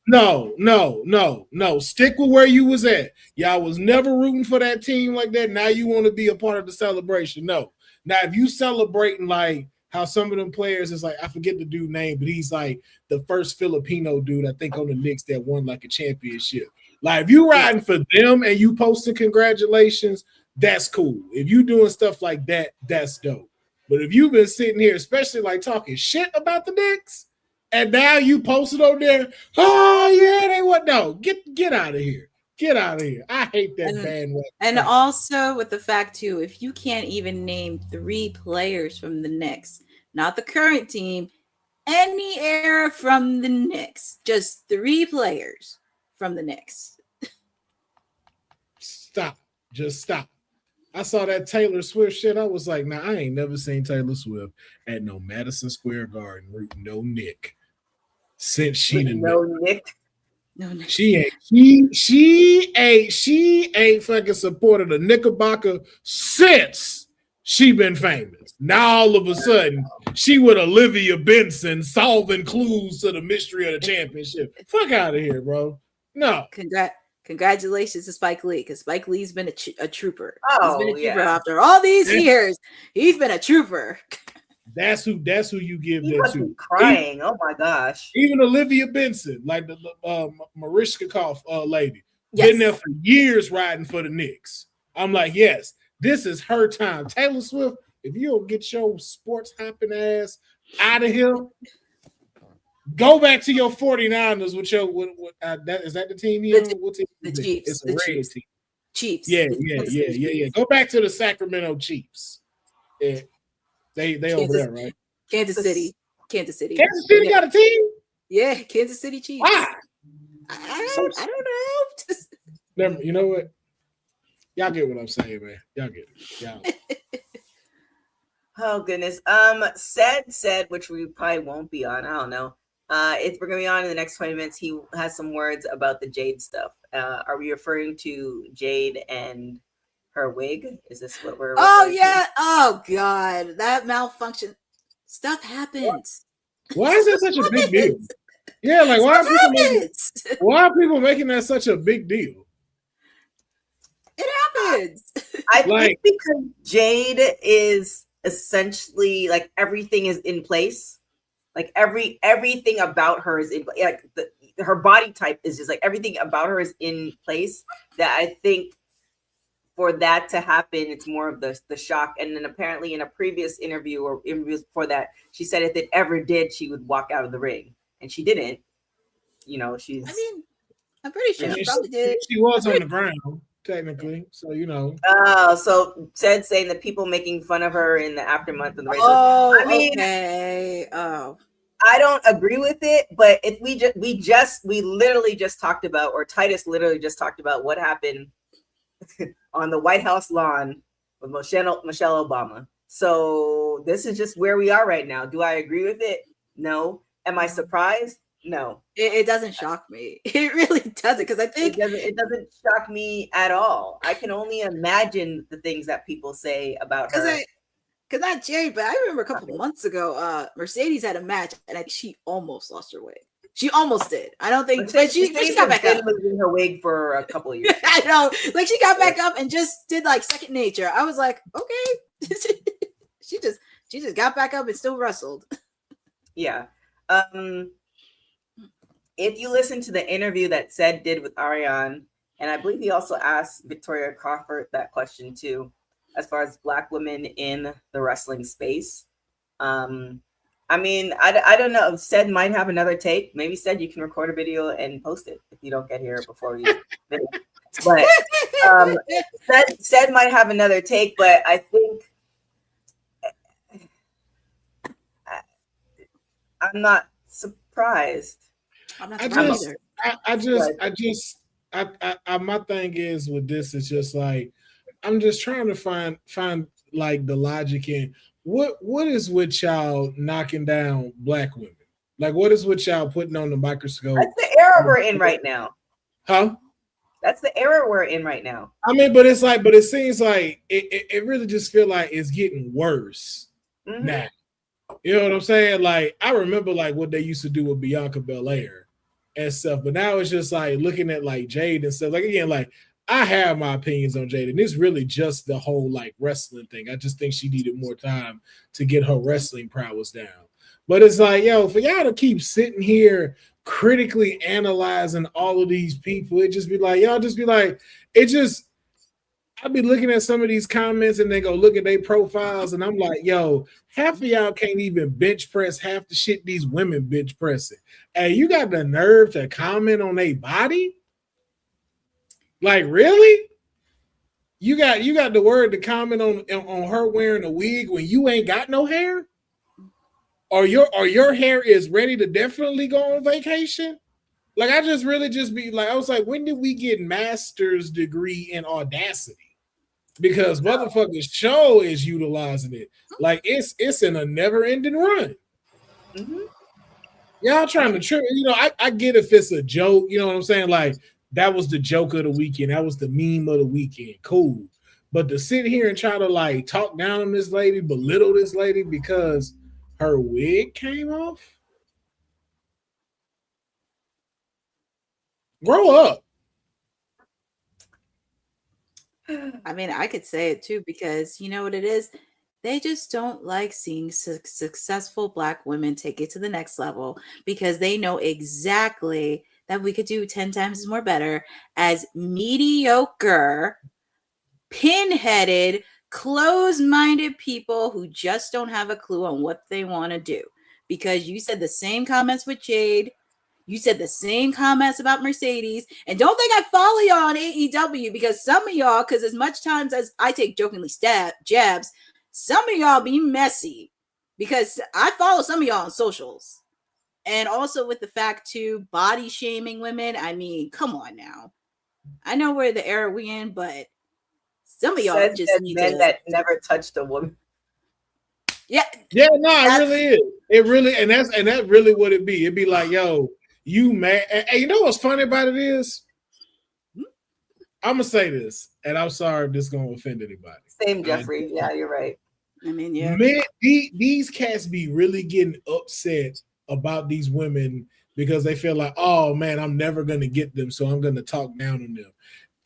Speaker 5: no. Stick with where you was at. Y'all was never rooting for that team like that. Now you want to be a part of the celebration. No. Now, if you celebrating like how some of them players is like, I forget the dude's name, but he's like the first Filipino dude, I think, on the Knicks that won like a championship. Like, if you riding for them and you posting congratulations, that's cool. If you doing stuff like that, that's dope. But if you've been sitting here, especially like talking shit about the Knicks, and now you posted on there, oh yeah, they what? No, get out of here. Get out of here. I hate that bandwagon.
Speaker 4: And also with the fact too, if you can't even name 3 players from the Knicks, not the current team, any era from the Knicks, just 3 players from the Knicks.
Speaker 5: Stop. Just stop. I saw that Taylor Swift shit. I was like, nah, I ain't never seen Taylor Swift at no Madison Square Garden rooting no Nick since she didn't
Speaker 3: no Nick.
Speaker 4: No,
Speaker 5: she ain't fucking supported a Knickerbocker since she been famous. Now all of a sudden she with Olivia Benson solving clues to the mystery of the championship. Fuck out of here, bro. No.
Speaker 4: Congratulations to Spike Lee, because Spike Lee's been a trooper.
Speaker 3: Oh,
Speaker 4: he's been a trooper after all these years. He's been a trooper.
Speaker 5: That's who you give
Speaker 3: he
Speaker 5: that
Speaker 3: must
Speaker 5: to.
Speaker 3: Be crying. Oh my gosh.
Speaker 5: Even Olivia Benson, like the Marishkikoff lady,
Speaker 4: yes.
Speaker 5: Been there for years riding for the Knicks. I'm like, yes, this is her time. Taylor Swift, if you don't get your sports hopping ass out of here, go back to your 49ers with your is that the team you on? What team?
Speaker 4: The Chiefs.
Speaker 5: It's a red team.
Speaker 4: Chiefs.
Speaker 5: Yeah. Go back to the Sacramento Chiefs. Yeah. They over there, right?
Speaker 4: Kansas City.
Speaker 5: Kansas City got a team?
Speaker 4: Yeah, Kansas City Chiefs.
Speaker 5: Why?
Speaker 4: I don't
Speaker 5: know. You know what? Y'all get what I'm saying, man. Y'all get it. Y'all.
Speaker 3: Oh goodness. Said, which we probably won't be on. I don't know. If we're gonna be on in the next 20 minutes, he has some words about the Jade stuff. Are we referring to Jade and her wig? Is this what we're
Speaker 4: yeah. Oh god, that malfunction stuff happens.
Speaker 5: Why is that such a big deal? Yeah, like why are people making that such a big deal?
Speaker 4: It happens.
Speaker 3: I think because Jade is essentially like everything is in place. Like everything about her is in like her body type is just like everything about her is in place. That I think for that to happen, it's more of the shock. And then apparently in a previous interview or interviews before that, she said if it ever did, she would walk out of the ring, and she didn't. You know, she's.
Speaker 4: I mean, I'm pretty sure she probably did.
Speaker 5: She was on the ground technically, so you know.
Speaker 3: So saying that people making fun of her in the aftermath of the race.
Speaker 4: Oh, I mean, okay. Oh.
Speaker 3: I don't agree with it, but if we literally just talked about, or Titus literally just talked about what happened on the White House lawn with Michelle Obama. So this is just where we are right now. Do I agree with it? No. Am I surprised? No.
Speaker 4: It doesn't shock me. It really doesn't, because I think
Speaker 3: it doesn't shock me at all. I can only imagine the things that people say about her.
Speaker 4: Because not Jade, but I remember a couple of months ago, Mercedes had a match, and she almost lost her wig. She almost did. I don't think, but she got back up.
Speaker 3: Was in her wig for a couple of years.
Speaker 4: I know, like she got back up and just did like second nature. I was like, okay, she just got back up and still wrestled.
Speaker 3: Yeah. If you listen to the interview that Said did with Ariane, and I believe he also asked Victoria Crawford that question too, as far as Black women in the wrestling space. I mean, I don't know. Said might have another take. Maybe Said you can record a video and post it if you don't get here before you finish. But Said might have another take, but I think I'm not surprised.
Speaker 4: I'm not surprised
Speaker 5: either. My thing is with this, it's just like I'm just trying to find like the logic in what is with y'all knocking down Black women? Like what is with y'all putting on the microscope?
Speaker 3: That's the era we're in right now.
Speaker 5: Huh?
Speaker 3: That's the era we're in right now.
Speaker 5: I mean, but it seems like it really just feel like it's getting worse now. You know what I'm saying? Like, I remember like what they used to do with Bianca Belair and stuff, but now it's just like looking at like Jade and stuff. Like, again, like I have my opinions on Jade, and it's really just the whole like wrestling thing. I just think she needed more time to get her wrestling prowess down. But it's like, yo, for y'all to keep sitting here critically analyzing all of these people, it just be like, y'all just be like, it just, I'd be looking at some of these comments and they go look at their profiles, and I'm like, yo, half of y'all can't even bench press half the shit these women bench pressing. And you got the nerve to comment on their body? Like, really? You got the word to comment on her wearing a wig when you ain't got no hair? Or your hair is ready to definitely go on vacation? Like, I just really just be like, I was like, when did we get master's degree in audacity? Because motherfuckers show is utilizing it. Like, it's in a never-ending run.
Speaker 3: Mm-hmm.
Speaker 5: Y'all trying to trip. You know, I get if it's a joke, you know what I'm saying? Like, that was the joke of the weekend. That was the meme of the weekend. Cool. But to sit here and try to like talk down on this lady, belittle this lady because her wig came off? Grow up.
Speaker 4: I mean, I could say it too, because you know what it is? They just don't like seeing successful Black women take it to the next level, because they know exactly that we could do 10 times more better as mediocre, pinheaded, closed-minded people who just don't have a clue on what they want to do. Because you said the same comments with Jade. You said the same comments about Mercedes. And don't think I follow y'all on AEW, because some of y'all, because as much times as I take jokingly jabs, some of y'all be messy, because I follow some of y'all on socials. And also with the fact too, body shaming women. I mean, come on now. I know we're the era we in, but some of y'all just need
Speaker 3: men
Speaker 4: to.
Speaker 3: that never touched a woman.
Speaker 4: Yeah.
Speaker 5: Yeah, no, it really is. It really, and that's really what it be. It'd be like, yo, you mad. And you know what's funny about it is? I'm gonna say this, and I'm sorry if this is gonna offend anybody.
Speaker 3: Same, Jeffrey. Yeah, you're right.
Speaker 4: I mean, yeah.
Speaker 5: Man, these cats be really getting upset about these women because they feel like, oh man, I'm never gonna get them, so I'm gonna talk down on them.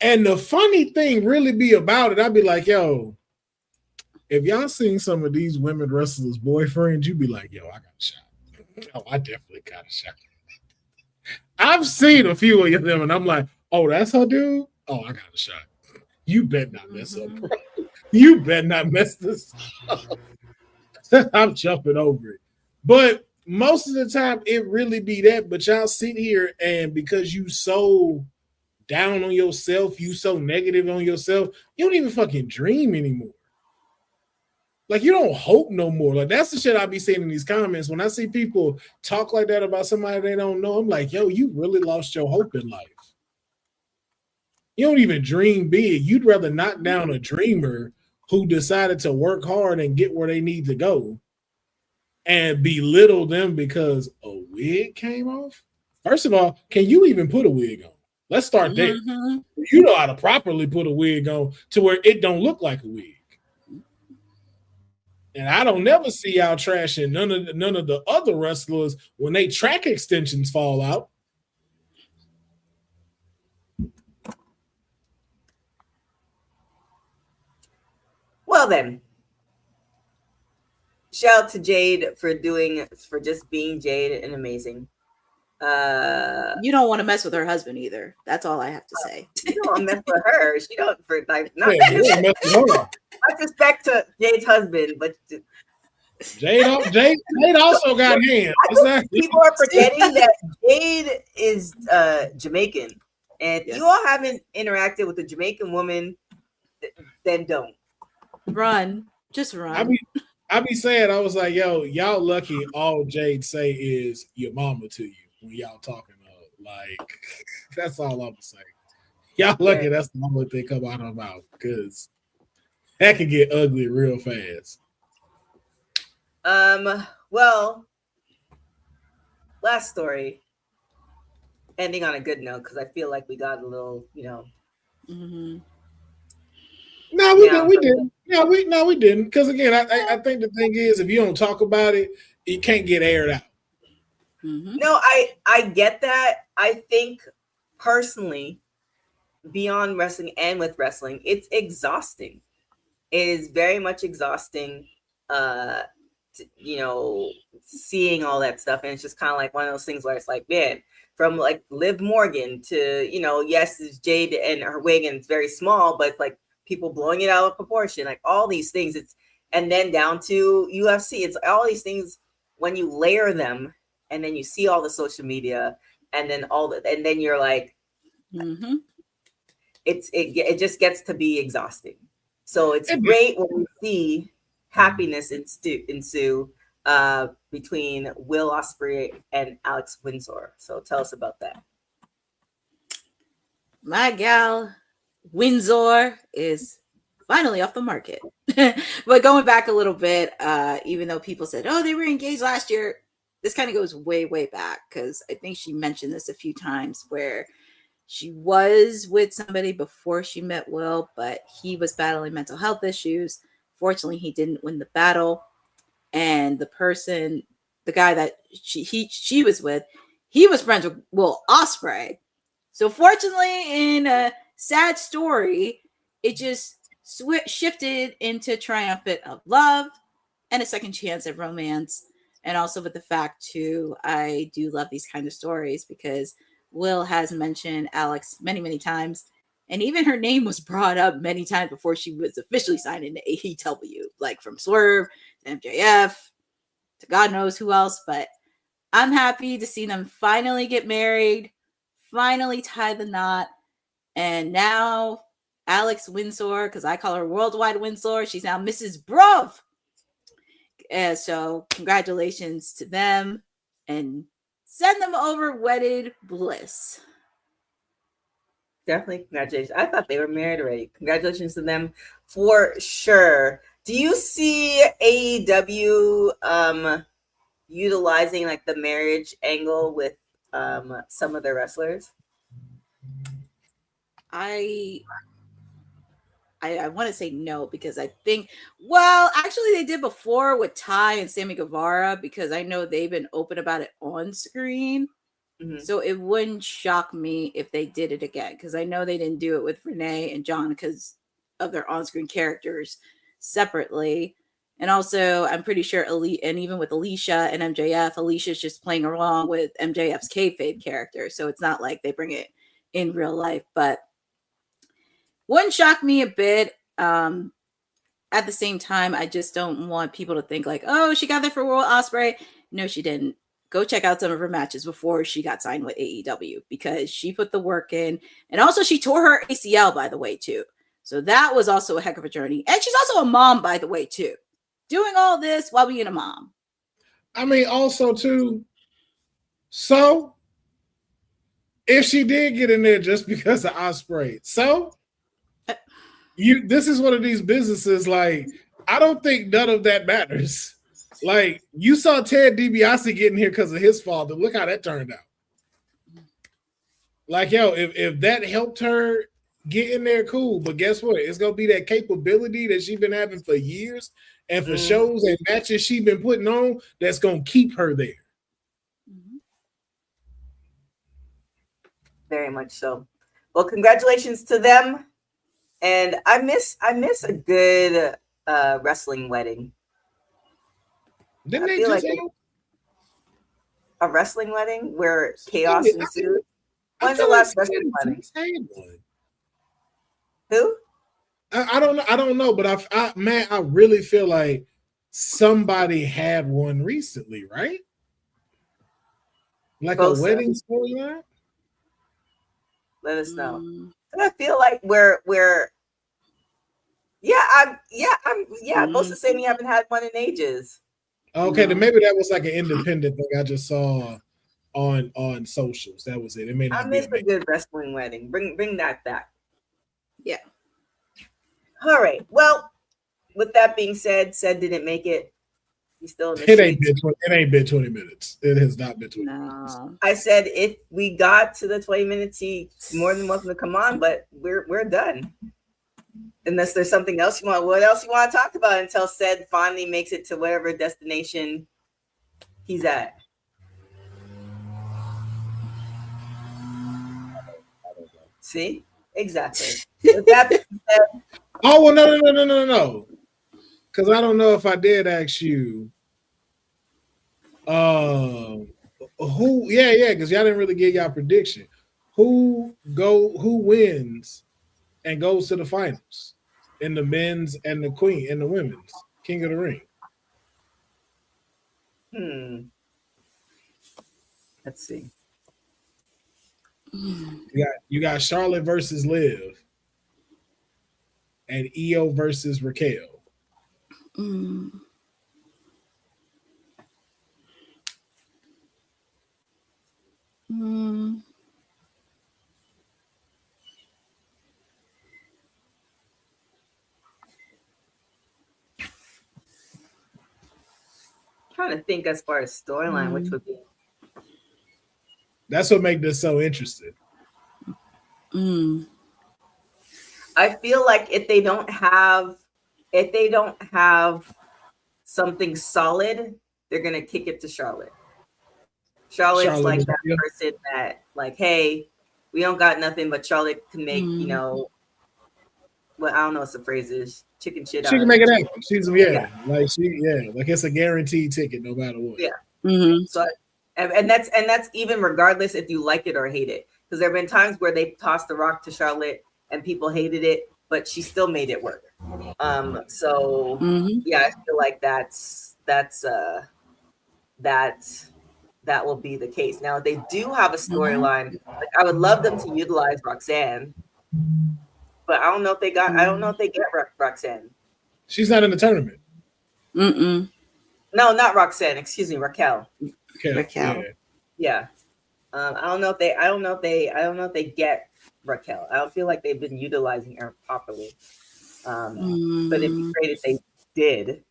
Speaker 5: And the funny thing really be about it, I'd be like, yo, if y'all seen some of these women wrestlers' boyfriends, you'd be like, yo, I got a shot. Oh, I definitely got a shot. I've seen a few of them, and I'm like, oh, that's her dude? Oh, I got a shot. You better not mess up, bro. You better not mess this up. I'm jumping over it. But most of the time, it really be that. But y'all sit here, and because you so down on yourself, you so negative on yourself, you don't even fucking dream anymore. Like, you don't hope no more. Like, that's the shit I be seeing in these comments. When I see people talk like that about somebody they don't know, I'm like, yo, you really lost your hope in life. You don't even dream big. You'd rather knock down a dreamer who decided to work hard and get where they need to go and belittle them because a wig came off? First of all, can you even put a wig on? Let's start there. You know how to properly put a wig on to where it don't look like a wig. And I don't never see y'all trashing none of the other wrestlers when they track extensions fall out.
Speaker 3: Well then, shout out to Jade for just being Jade and amazing.
Speaker 4: You don't want to mess with her husband either. That's all I have to say.
Speaker 3: You don't want to mess with her. She don't for like not disrespect to Jade's husband, but
Speaker 5: Jade also got hands.
Speaker 3: People are forgetting that Jade is Jamaican, and if you all haven't interacted with a Jamaican woman, then don't
Speaker 4: run. Just run.
Speaker 5: I be saying, I was like, yo, y'all lucky. All Jade say is your mama to you when y'all talking. Like, that's all I'm gonna say. Y'all lucky. That's the only thing come out of her mouth, because that can get ugly real fast.
Speaker 3: Well, last story, ending on a good note, because I feel like we got a little,
Speaker 5: No, we didn't. We didn't. No, we didn't. Because again, I think the thing is, if you don't talk about it, it can't get aired out.
Speaker 4: Mm-hmm.
Speaker 3: No, I get that. I think personally, beyond wrestling and with wrestling, it's exhausting. It is very much exhausting. Seeing all that stuff, and it's just kind of like one of those things where it's like, man, from like Liv Morgan to yes, it's Jade and her wig, and it's very small, but it's like people blowing it out of proportion, like all these things. And then down to UFC, it's all these things when you layer them, and then you see all the social media, and then and then you're like,
Speaker 4: mm-hmm.
Speaker 3: it just gets to be exhausting. So it's great when we see happiness ensue between Will Ospreay and Alex Windsor. So tell us about that.
Speaker 4: My gal Windsor is finally off the market. But going back a little bit, even though people said, oh, they were engaged last year, this kind of goes way, way back, because I think she mentioned this a few times where she was with somebody before she met Will, but he was battling mental health issues. Fortunately, he didn't win the battle. And the guy that she was with, he was friends with Will Ospreay. So fortunately, in a sad story, it just shifted into triumphant of love and a second chance at romance. And also with the fact, too, I do love these kind of stories because Will has mentioned Alex many, many times. And even her name was brought up many times before she was officially signed into AEW, like from Swerve to MJF to God knows who else. But I'm happy to see them finally get married, finally tie the knot. And now Alex Windsor, because I call her Worldwide Windsor, she's now Mrs. Bruv. And so congratulations to them and send them over wedded bliss.
Speaker 3: Definitely congratulations. I thought they were married already. Congratulations to them for sure. Do you see AEW utilizing like the marriage angle with some of their wrestlers?
Speaker 4: I want to say no, because I think, well, actually they did before with Ty and Sammy Guevara, because I know they've been open about it on screen. Mm-hmm. So it wouldn't shock me if they did it again, because I know they didn't do it with Renee and John because of their on-screen characters separately. And also, I'm pretty sure and even with Alicia and MJF, Alicia's just playing along with MJF's kayfabe character. So it's not like they bring it in real life, but wouldn't shock me a bit. At the same time, I just don't want people to think like, oh, she got there for Will Ospreay. No, she didn't. Go check out some of her matches before she got signed with AEW, because she put the work in. And also she tore her ACL, by the way, too. So that was also a heck of a journey. And she's also a mom, by the way, too. Doing all this while being a mom.
Speaker 5: I mean, also, too, so if she did get in there just because of Ospreay, so this is one of these businesses, like, I don't think none of that matters. Like, you saw Ted DiBiase getting here because of his father. Look how that turned out. Like, yo, if that helped her get in there, cool. But guess what? It's going to be that capability that she's been having for years and for shows and matches she's been putting on that's going to keep her there.
Speaker 3: Very much so. Well, congratulations to them. And I miss a good wrestling wedding.
Speaker 5: Didn't they just
Speaker 3: like a wrestling wedding where chaos ensued? When's the last wrestling wedding? Who?
Speaker 5: I don't know, but I really feel like somebody had one recently, right? Like a wedding storyline.
Speaker 3: Let us know. And I feel like we're both the same. We haven't had one in ages.
Speaker 5: Okay, then maybe that was like an independent thing I just saw on socials. That was it. It may not
Speaker 3: I miss a good wrestling wedding. Bring that back.
Speaker 4: Yeah.
Speaker 3: All right. Well, with that being said didn't make it. He's still in the
Speaker 5: it ain't been 20 minutes. It has not been 20 minutes.
Speaker 3: I said if we got to the 20 minutes, he's more than welcome to come on, but we're done. unless there's something else you want. What else you want to talk about until Ced finally makes it to whatever destination he's at? See, exactly. With that being said,
Speaker 5: Oh well, no. Because I don't know if I did ask you. Who? Yeah. Because y'all didn't really give y'all prediction. Who wins and goes to the finals in the men's and the queen and the women's King of the Ring?
Speaker 3: Let's see.
Speaker 5: You got Charlotte versus Liv and Io versus Raquel.
Speaker 3: Trying to think as far as storyline, which would be.
Speaker 5: That's what makes this so interesting.
Speaker 3: I feel like if they don't have something solid, they're gonna kick it to Charlotte. Charlotte's like that person that, like, hey, we don't got nothing, but Charlotte can make, you know, well, I don't know what the phrase is, chicken shit.
Speaker 5: She can make it happen. She's like it's a guaranteed ticket no matter what.
Speaker 3: So, and that's even regardless if you like it or hate it, because there have been times where they tossed the Rock to Charlotte and people hated it, but she still made it work. So yeah, I feel like that will be the case. Now they do have a storyline. Like, I would love them to utilize Roxanne, but I don't know if they got. I don't know if they get Roxanne.
Speaker 5: She's not in the tournament.
Speaker 3: No, not Roxanne. Excuse me, Raquel.
Speaker 4: Raquel.
Speaker 3: Yeah. I don't know if they get Raquel. I don't feel like they've been utilizing her properly. But it'd be great if they did.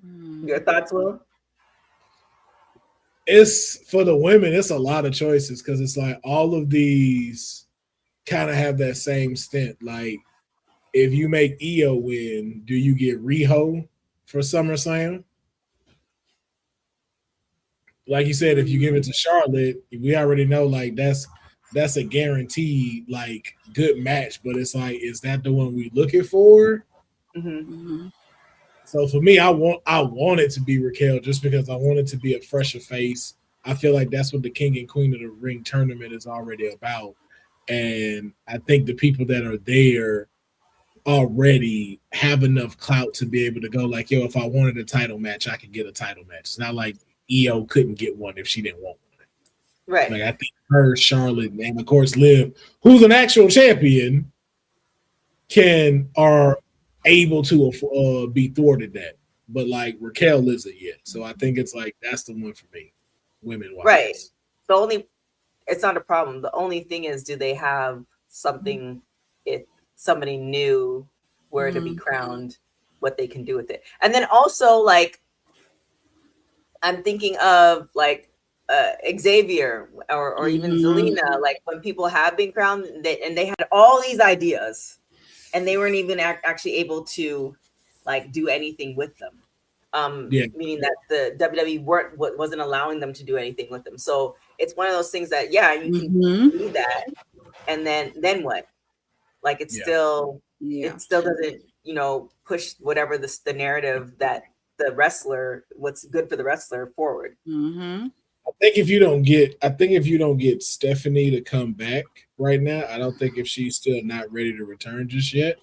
Speaker 3: Your thoughts, Will?
Speaker 5: It's for the women, it's a lot of choices because it's like all of these kind of have that same stint. Like, if you make Io win, do you get Riho for SummerSlam? Like you said, if you give it to Charlotte, we already know like that's a guaranteed like good match. But it's like, is that the one we looking for? So for me, I want it to be Raquel just because I want it to be a fresher face. I feel like that's what the King and Queen of the Ring tournament is already about. And I think the people that are there already have enough clout to be able to go like, yo, if I wanted a title match, I could get a title match. It's not like Io couldn't get one if she didn't want one.
Speaker 3: Right.
Speaker 5: Like, I think her, Charlotte, and of course Liv, who's an actual champion, are able to be thwarted that. But like Raquel isn't yet. So I think it's like that's the one for me, women-wise.
Speaker 3: Right. It's not a problem. The only thing is, do they have something, if somebody new were to be crowned, what they can do with it? And then also, like, I'm thinking of like Xavier or even Zelina, like when people have been crowned and they had all these ideas and they weren't even actually able to like do anything with them. Meaning that the WWE wasn't allowing them to do anything with them. So it's one of those things that, yeah, you can do that. And then what? Like, it still doesn't, push whatever the narrative that the wrestler, what's good for the wrestler forward.
Speaker 5: I think if you don't get Stephanie to come back right now, I don't think if she's still not ready to return just yet.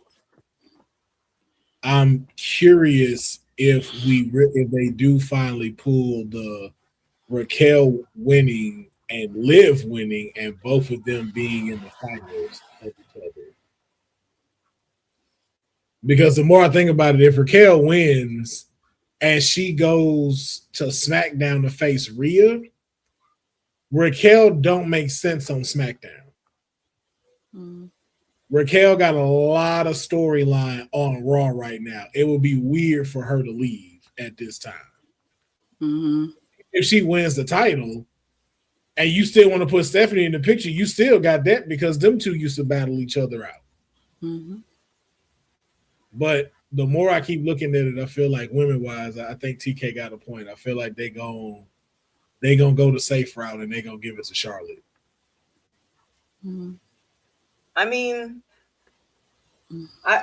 Speaker 5: I'm curious if they do finally pull the Raquel winning and Liv winning and both of them being in the finals of each other. Because the more I think about it, if Raquel wins and she goes to SmackDown to face Rhea, Raquel don't make sense on SmackDown. Raquel got a lot of storyline on Raw right now. It would be weird for her to leave at this time. If she wins the title, and you still want to put Stephanie in the picture, you still got that because them two used to battle each other out.
Speaker 4: Mm-hmm.
Speaker 5: But the more I keep looking at it, I feel like women-wise, I think TK got a point. I feel like they gonna go the safe route and they gonna give it to Charlotte.
Speaker 4: Mm-hmm.
Speaker 3: I mean, I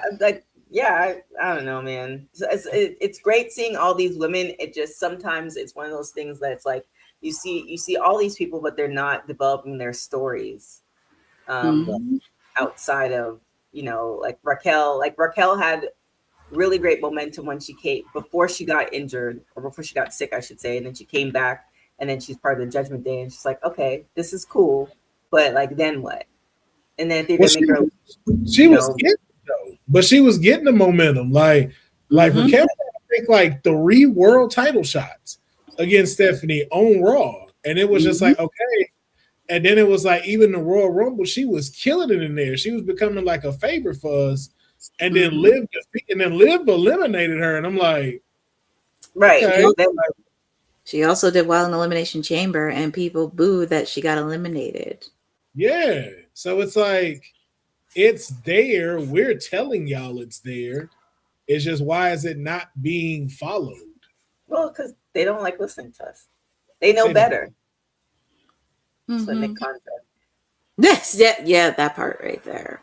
Speaker 3: don't know, man. It's great seeing all these women. It just sometimes it's one of those things that it's like you see all these people, but they're not developing their stories outside of, you know, like Raquel. Like Raquel had really great momentum when she came before she got injured or before she got sick, I should say, and then she came back and then she's part of the Judgment Day and she's like, okay, this is cool, but like then what? And then they're gonna make her.
Speaker 5: She was getting though, but she was getting the momentum. Like Raquel had, I think, like 3 world title shots against Stephanie on Raw, and it was just like okay. And then it was like even the Royal Rumble, she was killing it in there. She was becoming like a favorite for us. And then Liv eliminated her, and I'm like,
Speaker 4: right.
Speaker 5: Okay.
Speaker 4: She also did well in the Elimination Chamber, and people booed that she got eliminated.
Speaker 5: Yeah, so it's like it's there. We're telling y'all it's there. It's just why is it not being followed?
Speaker 3: Well, because they don't like listening to us. They know better. That's what Nick Khan said.
Speaker 4: Yes, yeah, that part right there.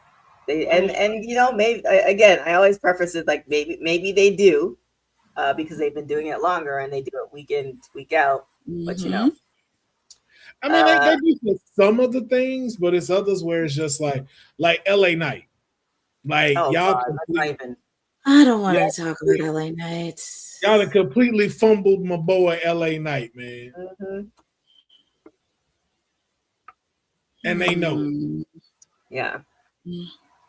Speaker 3: And you know, maybe again, I always preface it like maybe they do because they've been doing it longer and they do it week in, week out. But you know,
Speaker 5: I mean, they do for some of the things, but it's others where it's just like LA Knight, like y'all.
Speaker 4: I don't want to talk about LA Knight.
Speaker 5: Y'all have completely fumbled my boy LA Knight, man. And they know it.
Speaker 3: Yeah.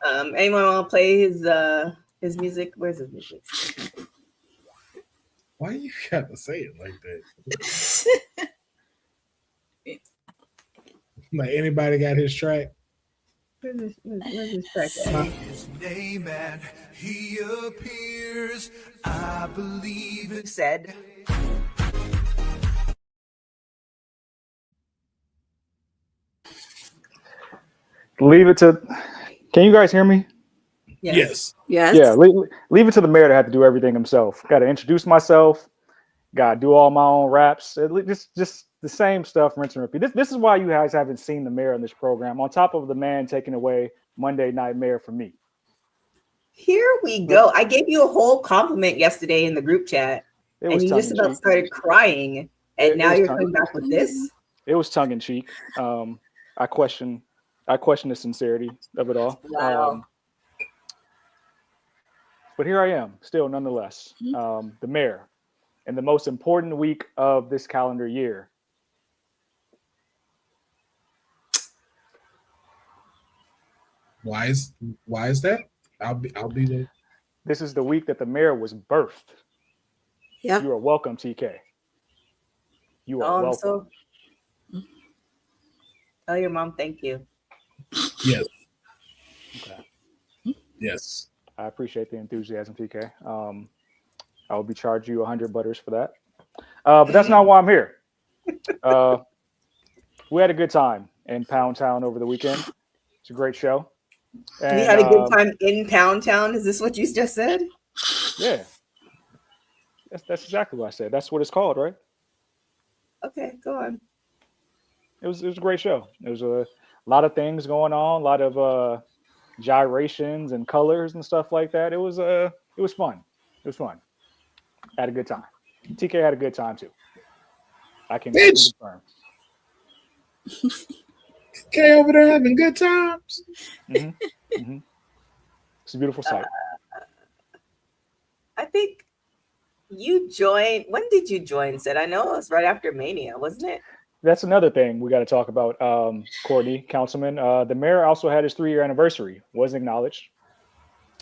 Speaker 3: Anyone want to play his music? Where's his music?
Speaker 5: Why you got to say it like that? Like anybody got his track?
Speaker 3: Where's his track at?
Speaker 9: His name and he appears. I believe it
Speaker 3: said.
Speaker 10: Leave it to. Can you guys hear me?
Speaker 5: Yes.
Speaker 10: Yeah. Leave it to the mayor to have to do everything himself. Got to introduce myself. Got to do all my own raps. Just the same stuff, rinse and repeat. This is why you guys haven't seen the mayor in this program. On top of the man taking away Monday Night Mayor from me.
Speaker 3: Here we go. I gave you a whole compliment yesterday in the group chat, and you just about started crying, and now you're coming back with this.
Speaker 10: It was tongue in cheek. I question the sincerity of it all.
Speaker 3: Wow.
Speaker 10: But here I am, still nonetheless, the mayor, in the most important week of this calendar year.
Speaker 5: Why is that? I'll be there.
Speaker 10: This is the week that the mayor was birthed.
Speaker 4: Yeah.
Speaker 10: You are welcome, TK. You are welcome.
Speaker 3: Tell your mom thank you.
Speaker 5: Yes.
Speaker 10: Okay.
Speaker 5: Yes.
Speaker 10: I appreciate the enthusiasm, TK. I will be charging you 100 butters for that. But that's not why I'm here. We had a good time in Pound Town over the weekend. It's a great show.
Speaker 3: And, we had a good time in Pound Town. Is this what you just said?
Speaker 10: Yeah. That's exactly what I said. That's what it's called, right?
Speaker 3: Okay, go on.
Speaker 10: It was a great show. There was a lot of things going on, a lot of gyrations and colors and stuff like that. It was fun. It was fun. Had a good time. TK had a good time too. I can confirm.
Speaker 5: TK over there having good times.
Speaker 10: It's a beautiful sight.
Speaker 3: I think you joined. When did you join? Said I know it was right after Mania, wasn't it?
Speaker 10: That's another thing we got to talk about. Courtney, Councilman. The mayor also had his 3-year anniversary. Wasn't acknowledged.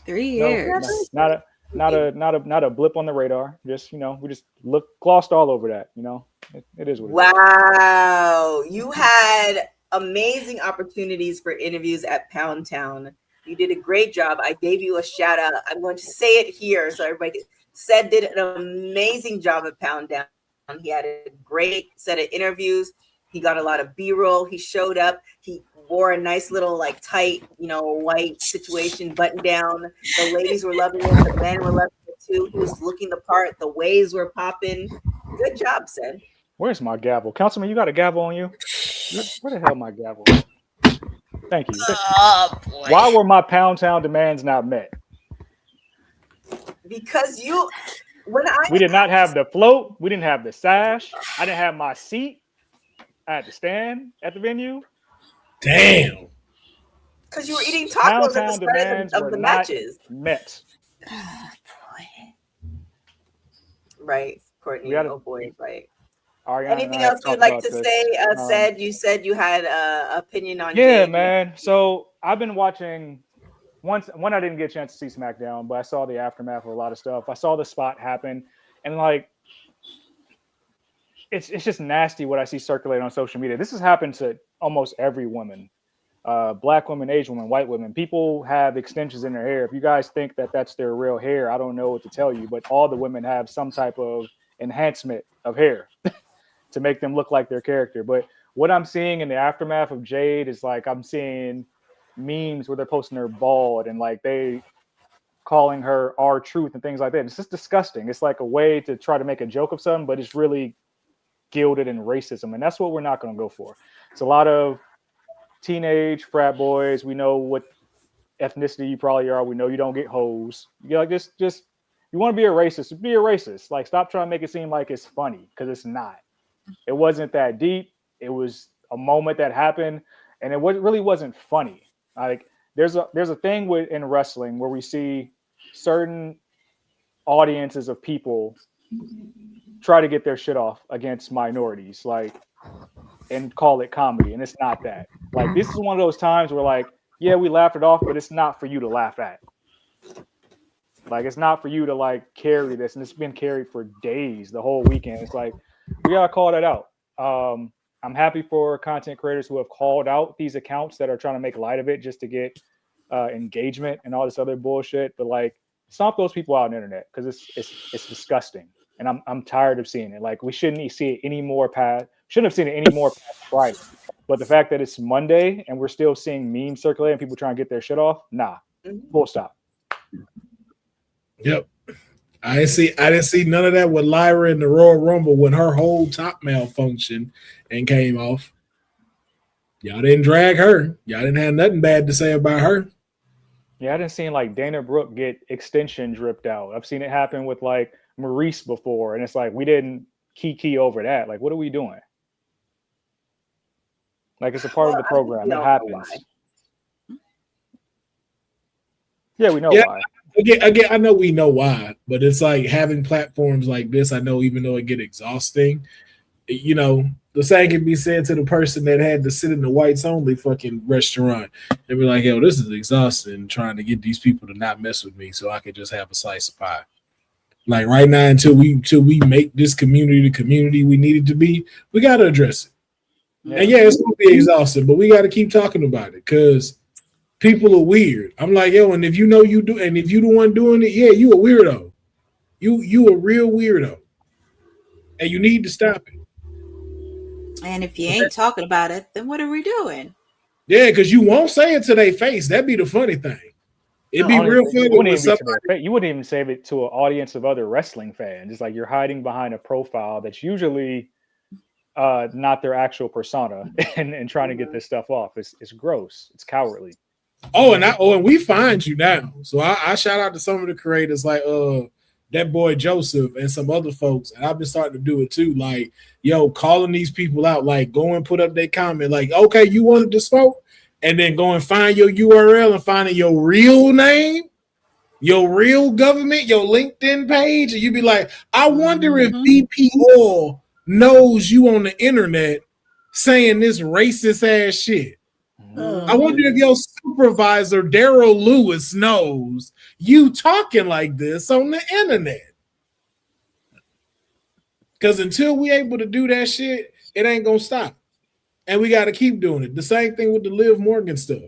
Speaker 4: 3 years.
Speaker 10: No, not a blip on the radar. Just we just glossed all over that. It is what.
Speaker 3: Wow, you had amazing opportunities for interviews at Pound Town. You did a great job. I gave you a shout out. I'm going to say it here so everybody said did an amazing job at Pound Town. He had a great set of interviews. He got a lot of B-roll. He showed up. He wore a nice little like tight, white situation button down. The ladies were loving it. The men were loving it too. He was looking the part. The waves were popping. Good job, Sid.
Speaker 10: Where's my gavel? Councilman, you got a gavel on you? Where the hell my gavel? Thank you.
Speaker 4: Oh, boy.
Speaker 10: Why were my Pound Town demands not met?
Speaker 3: Because
Speaker 10: we did not have the float. We didn't have the sash. I didn't have my seat. I had to stand at the venue.
Speaker 5: Damn.
Speaker 3: Because you were eating tacos at the start of the matches.
Speaker 10: Met.
Speaker 4: Oh, boy.
Speaker 3: Right, Courtney. Oh boy, right.
Speaker 10: Ariane,
Speaker 3: anything else you'd like to say? You said you had an opinion on Jade.
Speaker 10: Man. So I've been watching. One, I didn't get a chance to see SmackDown, but I saw the aftermath of a lot of stuff. I saw the spot happen, and like, it's just nasty what I see circulating on social media. This has happened to almost every woman, Black women, Asian women, white women. People have extensions in their hair. If you guys think that that's their real hair, I don't know what to tell you, but all the women have some type of enhancement of hair to make them look like their character. But what I'm seeing in the aftermath of Jade is like, I'm seeing memes where they're posting her bald and like they calling her R-Truth and things like that. It's just disgusting. It's like a way to try to make a joke of something, but it's really gilded in racism, and that's what we're not going to go for. It's a lot of teenage frat boys. We know what ethnicity you probably are. We know you don't get hoes. You're like, just you want to be a racist, be a racist. Like, stop trying to make it seem like it's funny, because it's not. It wasn't that deep. It was a moment that happened, and it really wasn't funny. Like, there's a thing in wrestling where we see certain audiences of people try to get their shit off against minorities, like, and call it comedy, and it's not that. Like, this is one of those times where, like, yeah, we laughed it off, but it's not for you to laugh at. Like, it's not for you to like carry this, and it's been carried for days, the whole weekend. It's like, we gotta call that out. I'm happy for content creators who have called out these accounts that are trying to make light of it just to get engagement and all this other bullshit. But like, stomp those people out on the internet, because it's disgusting, and I'm tired of seeing it. Like, we shouldn't see it anymore past Friday. But the fact that it's Monday and we're still seeing memes circulating, people trying to get their shit off, nah, full stop.
Speaker 5: Yep. I didn't see none of that with Lyra in the Royal Rumble when her whole top malfunctioned and came off. Y'all didn't drag her. Y'all didn't have nothing bad to say about her.
Speaker 10: Yeah, I didn't see like Dana Brooke get extensions ripped out. I've seen it happen with like Maurice before, and it's like, we didn't key over that. Like, what are we doing? Like, it's a part of the program. It happens. Yeah, we know why.
Speaker 5: Again, I know we know why, but it's like having platforms like this. I know, even though it get exhausting, the same can be said to the person that had to sit in the whites only fucking restaurant. They'd be like, yo, this is exhausting trying to get these people to not mess with me so I could just have a slice of pie. Like, right now, until we make this community the community we need it to be, we got to address it. Yeah. And yeah, it's going to be exhausting, but we got to keep talking about it, because people are weird. I'm like, yo, and if you know you do, and if you the one doing it, yeah, you a weirdo. You a real weirdo. And you need to stop it.
Speaker 4: And if you ain't talking about it, then what are we doing?
Speaker 5: Yeah, because you won't say it to their face. That'd be the funny thing. It'd be real funny.
Speaker 10: You wouldn't even say it to an audience of other wrestling fans. It's like you're hiding behind a profile that's usually not their actual persona and trying to get this stuff off. It's gross. It's cowardly.
Speaker 5: And we find you now. So I shout out to some of the creators like that boy Joseph and some other folks, and I've been starting to do it too. Like, yo, calling these people out, like, go and put up their comment, like, okay, you wanted to smoke, and then go and find your URL and finding your real name, your real government, your LinkedIn page, and you be like, I wonder if BP Oil knows you on the internet saying this racist ass shit. I wonder if your supervisor, Daryl Lewis, knows you talking like this on the internet. Because until we able to do that shit, it ain't going to stop. And we got to keep doing it. The same thing with the Liv Morgan stuff.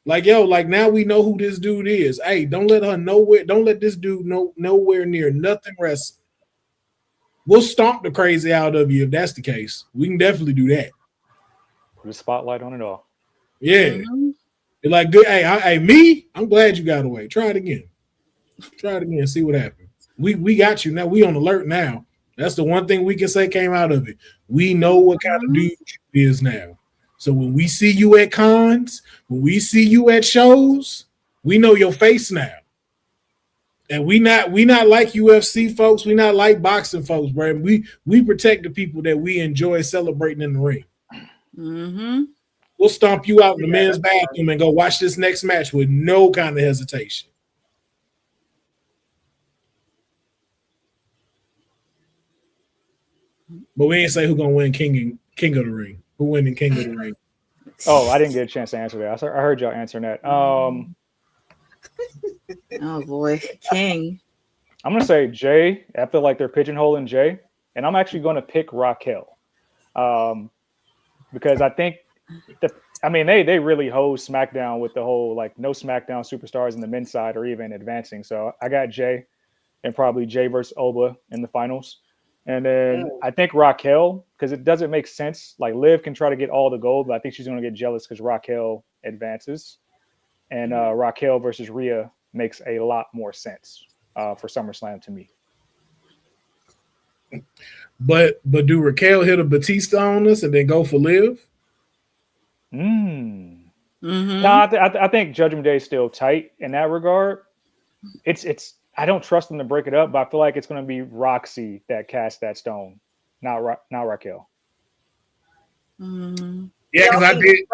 Speaker 5: Like, yo, like, now we know who this dude is. Hey, don't let this dude nowhere near nothing wrestling. We'll stomp the crazy out of you if that's the case. We can definitely do that.
Speaker 10: The spotlight on it all.
Speaker 5: Yeah. You're like, good. Hey, me? I'm glad you got away. Try it again. See what happens. We got you now. We on alert now. That's the one thing we can say came out of it. We know what kind of dude you is now. So when we see you at cons, when we see you at shows, we know your face now. And we not like UFC folks. We not like boxing folks, bro. We protect the people that we enjoy celebrating in the ring.
Speaker 4: Mm-hmm.
Speaker 5: We'll stomp you out in the men's bathroom and go watch this next match with no kind of hesitation. But we ain't say who gonna win King of the Ring. Who winning King of the Ring?
Speaker 10: Oh, I didn't get a chance to answer that. I heard y'all answering that.
Speaker 4: Oh boy, King.
Speaker 10: I'm gonna say Jay. I feel like they're pigeonholing Jay, and I'm actually gonna pick Raquel, because I think they really hose SmackDown with the whole like no SmackDown superstars in the men's side or even advancing. So I got Jay, and probably Jay versus Oba in the finals. And then I think Raquel, because it doesn't make sense. Like Liv can try to get all the gold, but I think she's going to get jealous because Raquel advances. And Raquel versus Rhea makes a lot more sense for SummerSlam to me.
Speaker 5: But do Raquel hit a Batista on us and then go for Liv?
Speaker 10: No, I think Judgment Day is still tight in that regard. It's. I don't trust them to break it up, but I feel like it's going to be Roxy that cast that stone, not Raquel.
Speaker 5: Yeah, because I did.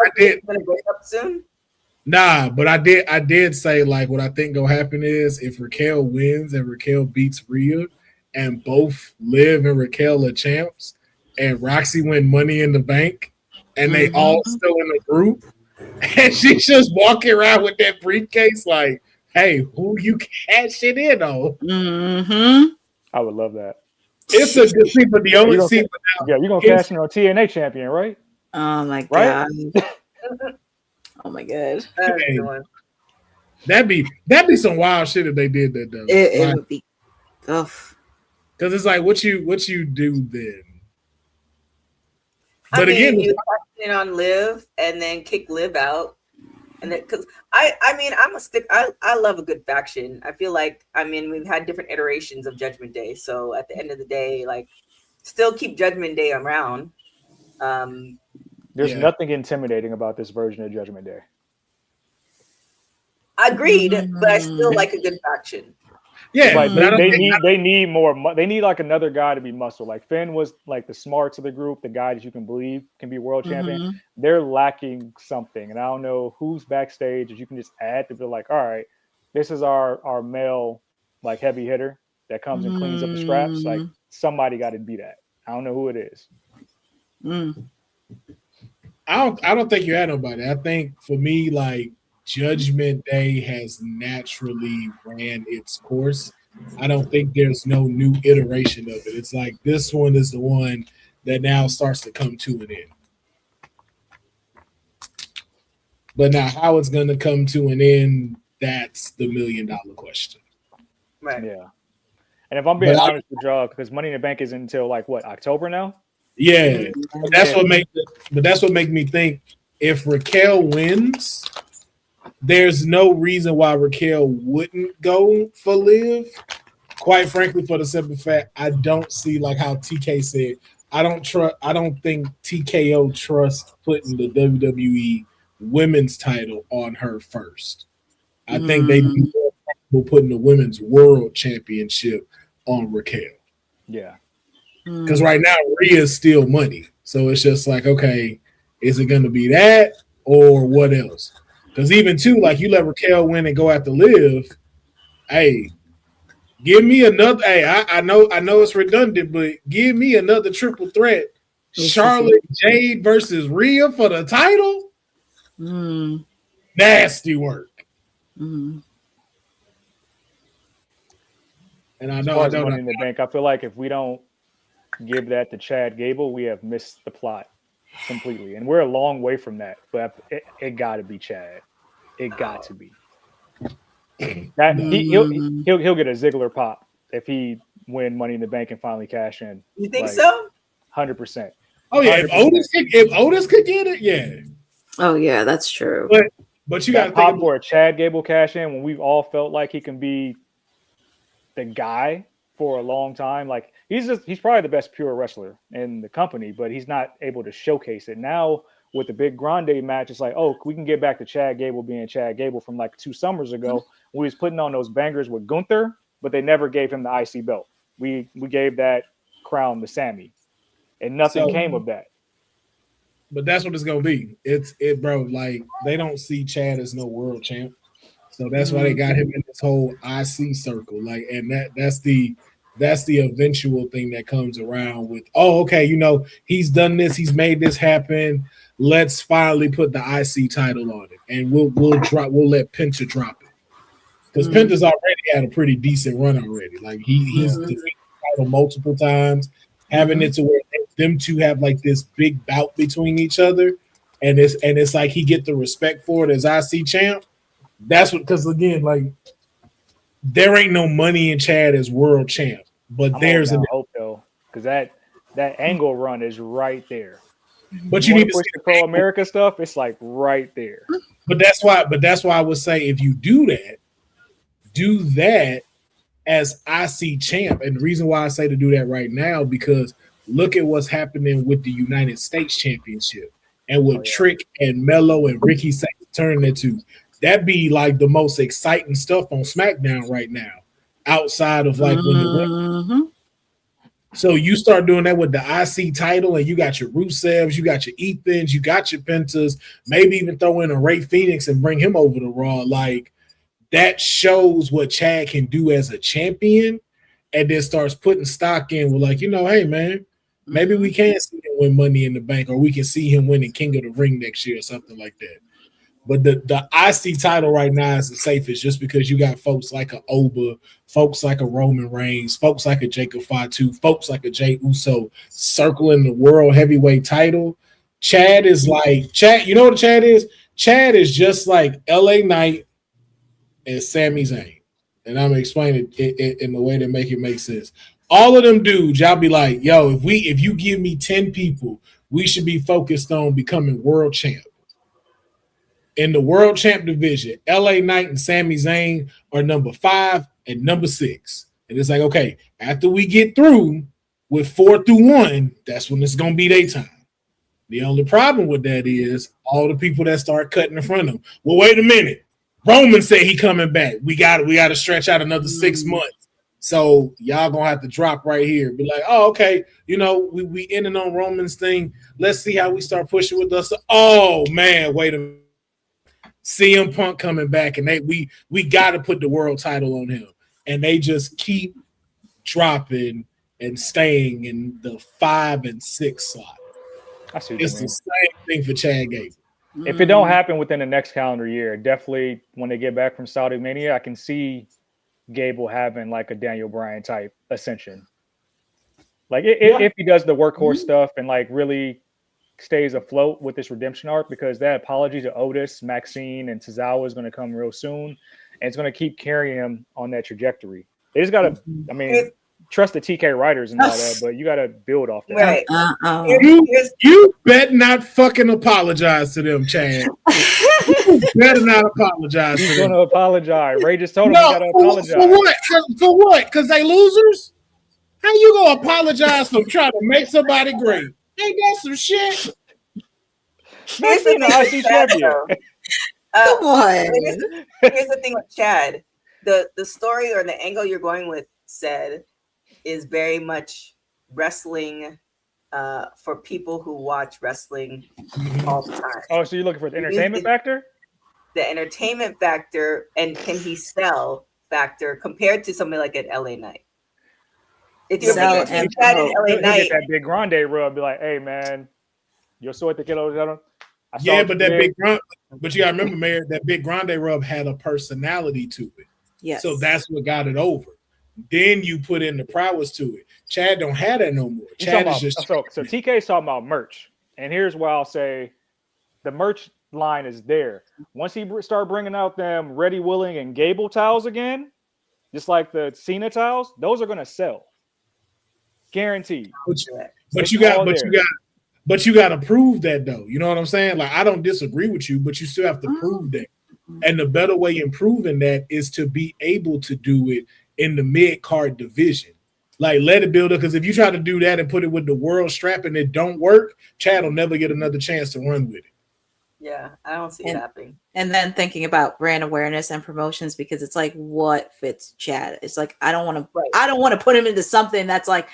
Speaker 3: Going to break up soon?
Speaker 5: Nah, but I did say like what I think gonna happen is if Raquel wins and Raquel beats Rhea, and both Liv and Raquel are champs, and Roxy win Money in the Bank, and they all still in the group, and she's just walking around with that briefcase like, hey, who you cashing in on?
Speaker 10: I would love that.
Speaker 5: It's a good thing, but the only thing
Speaker 10: you're gonna cash in on TNA champion, right?
Speaker 4: Oh my
Speaker 10: right?
Speaker 4: god. Oh my god.
Speaker 5: Hey, that'd be some wild shit if they did that though.
Speaker 4: It would be tough.
Speaker 5: Because it's like what you do then.
Speaker 3: But again, you cash in on Liv and then kick Liv out. And because I'm a stick. I love a good faction. I feel like we've had different iterations of Judgment Day. So at the end of the day, like still keep Judgment Day around.
Speaker 10: There's nothing intimidating about this version of Judgment Day.
Speaker 3: Agreed, but I still like a good faction.
Speaker 5: Yeah,
Speaker 10: like they need more. They need like another guy to be muscle. Like Finn was like the smarts of the group, the guy that you can believe can be world champion. They're lacking something, and I don't know who's backstage that you can just add to be like, all right, this is our male like heavy hitter that comes and cleans up the scraps. Like somebody got to be that. I don't know who it is.
Speaker 5: I don't think you had nobody. I think for me, like Judgment Day has naturally ran its course. I don't think there's no new iteration of it. It's like this one is the one that now starts to come to an end. But now how it's going to come to an end, that's the $1 million question.
Speaker 3: Right.
Speaker 10: Yeah. And if I'm being honest with y'all, because Money in the Bank isn't until like what, October now?
Speaker 5: Yeah. That's what makes me think if Raquel wins, there's no reason why Raquel wouldn't go for Liv. Quite frankly, for the simple fact, I don't see like how TK said. I don't think TKO trusts putting the WWE women's title on her first. I think they'd be more comfortable putting the women's world championship on Raquel.
Speaker 10: Yeah.
Speaker 5: Because right now Rhea is still money. So it's just like, okay, is it going to be that or what else? Because even too, like you let Raquel win and go after Liv, hey, give me another. Hey, I know it's redundant, but give me another triple threat. Charlotte Jade versus Rhea for the title. Nasty work.
Speaker 10: And I know Money in the Bank. I feel like if we don't give that to Chad Gable, we have missed the plot completely, and we're a long way from that. But it got to be Chad. It got to be. That he'll get a Ziggler pop if he win Money in the Bank and finally cash in.
Speaker 3: You think so?
Speaker 10: 100%.
Speaker 5: Oh yeah, if Otis could get it, yeah.
Speaker 4: Oh yeah, that's true.
Speaker 5: But you got to
Speaker 10: pop for a Chad Gable cash in when we've all felt like he can be the guy for a long time. Like he's probably the best pure wrestler in the company, but he's not able to showcase it now. With the big Grande match, it's like, oh, we can get back to Chad Gable being Chad Gable from like 2 summers ago. We was putting on those bangers with Gunther, but they never gave him the IC belt. We gave that crown to Sammy, and nothing came of that.
Speaker 5: But that's what it's gonna be. Bro. Like they don't see Chad as no world champ, so that's why they got him in this whole IC circle. Like, and that's the eventual thing that comes around with. Oh, okay, he's done this. He's made this happen. Let's finally put the IC title on it, and we'll let Penta drop it because Penta's already had a pretty decent run already. Like he's defeated the title multiple times, having it to where them two have like this big bout between each other, and it's like he get the respect for it as IC champ. That's what, because again, like there ain't no money in Chad as world champ, but there's a
Speaker 10: hope though, because that angle run is right there.
Speaker 5: But you need to
Speaker 10: push the Pro America stuff. It's like right there.
Speaker 5: But that's why I would say if you do that as IC champ. And the reason why I say to do that right now, because look at what's happening with the United States Championship and what Trick and Mello and Ricky Saints turning into. That'd be like the most exciting stuff on SmackDown right now, outside of like when the So you start doing that with the IC title, and you got your Rusevs, you got your Ethans, you got your Pentas, maybe even throw in a Ray Phoenix and bring him over to Raw. Like that shows what Chad can do as a champion, and then starts putting stock in. We're like, hey man, maybe we can see him win Money in the Bank, or we can see him winning King of the Ring next year or something like that. But the IC title right now is the safest, just because you got folks like a Oba, folks like a Roman Reigns, folks like a Jacob Fatu, folks like a Jey Uso circling the world heavyweight title. Chad is like Chad. You know what Chad is? Chad is just like LA Knight and Sami Zayn, and I'm explaining it in the way that make it make sense. All of them dudes, y'all be like, yo, if you give me 10 people, we should be focused on becoming world champ. In the world champ division, LA Knight and Sami Zayn are number 5 and number 6. And it's like, okay, after we get through with 4 through 1, that's when it's going to be their time. The only problem with that is all the people that start cutting in front of them. Well, wait a minute. Roman said he coming back. We got to stretch out another 6 months. So y'all going to have to drop right here. Be like, oh, okay, we ending on Roman's thing. Let's see how we start pushing with us. Oh, man, wait a minute. CM Punk coming back, and we got to put the world title on him, and they just keep dropping and staying in the 5 and 6 slot. It's the same thing for Chad Gable.
Speaker 10: If it don't happen within the next calendar year, definitely when they get back from Saudi Mania, I can see Gable having like a Daniel Bryan type ascension. Like if he does the workhorse stuff and like really stays afloat with this redemption arc, because that apology to Otis, Maxine, and Tozawa is going to come real soon, and it's going to keep carrying him on that trajectory. They just got to, trust the TK writers and all that, but you got to build off that.
Speaker 3: Right.
Speaker 5: You better not fucking apologize to them, Chad. You better not apologize to them.
Speaker 10: He's going to apologize. Ray just told him he got to apologize.
Speaker 5: For what? Because they losers? How you going to apologize for trying to make somebody great? Ain't that some shit?
Speaker 3: Here's the thing with Chad,
Speaker 4: Come on.
Speaker 3: Here's the thing with Chad. The story or the angle you're going with said is very much wrestling for people who watch wrestling all the time.
Speaker 10: Oh, so you're looking for the entertainment factor?
Speaker 3: The entertainment factor and can he sell factor compared to somebody like an LA Knight. If you're Chad in LA Knight,
Speaker 10: get that big Grande rub, be like, "Hey man, yo soy tequila."
Speaker 5: Yeah, but but you gotta remember, Mayor, that big Grande rub had a personality to it.
Speaker 4: Yes.
Speaker 5: So that's what got it over. Then you put in the prowess to it. Chad don't have that no more. Chad is just
Speaker 10: so TK's talking about merch, and here's why I'll say the merch line is there. Once he start bringing out them Ready, Willing, and Gable towels again, just like the Cena towels, those are gonna sell. Guaranteed.
Speaker 5: But you got But you got to prove that, though. You know what I'm saying? Like, I don't disagree with you, but you still have to prove that. And the better way in proving that is to be able to do it in the mid-card division. Like, let it build up, because if you try to do that and put it with the world strap and it don't work, Chad will never get another chance to run with it.
Speaker 3: Yeah, I don't see it happening.
Speaker 4: And then thinking about brand awareness and promotions, because it's like, what fits Chad? It's like, I don't want to put him into something that's like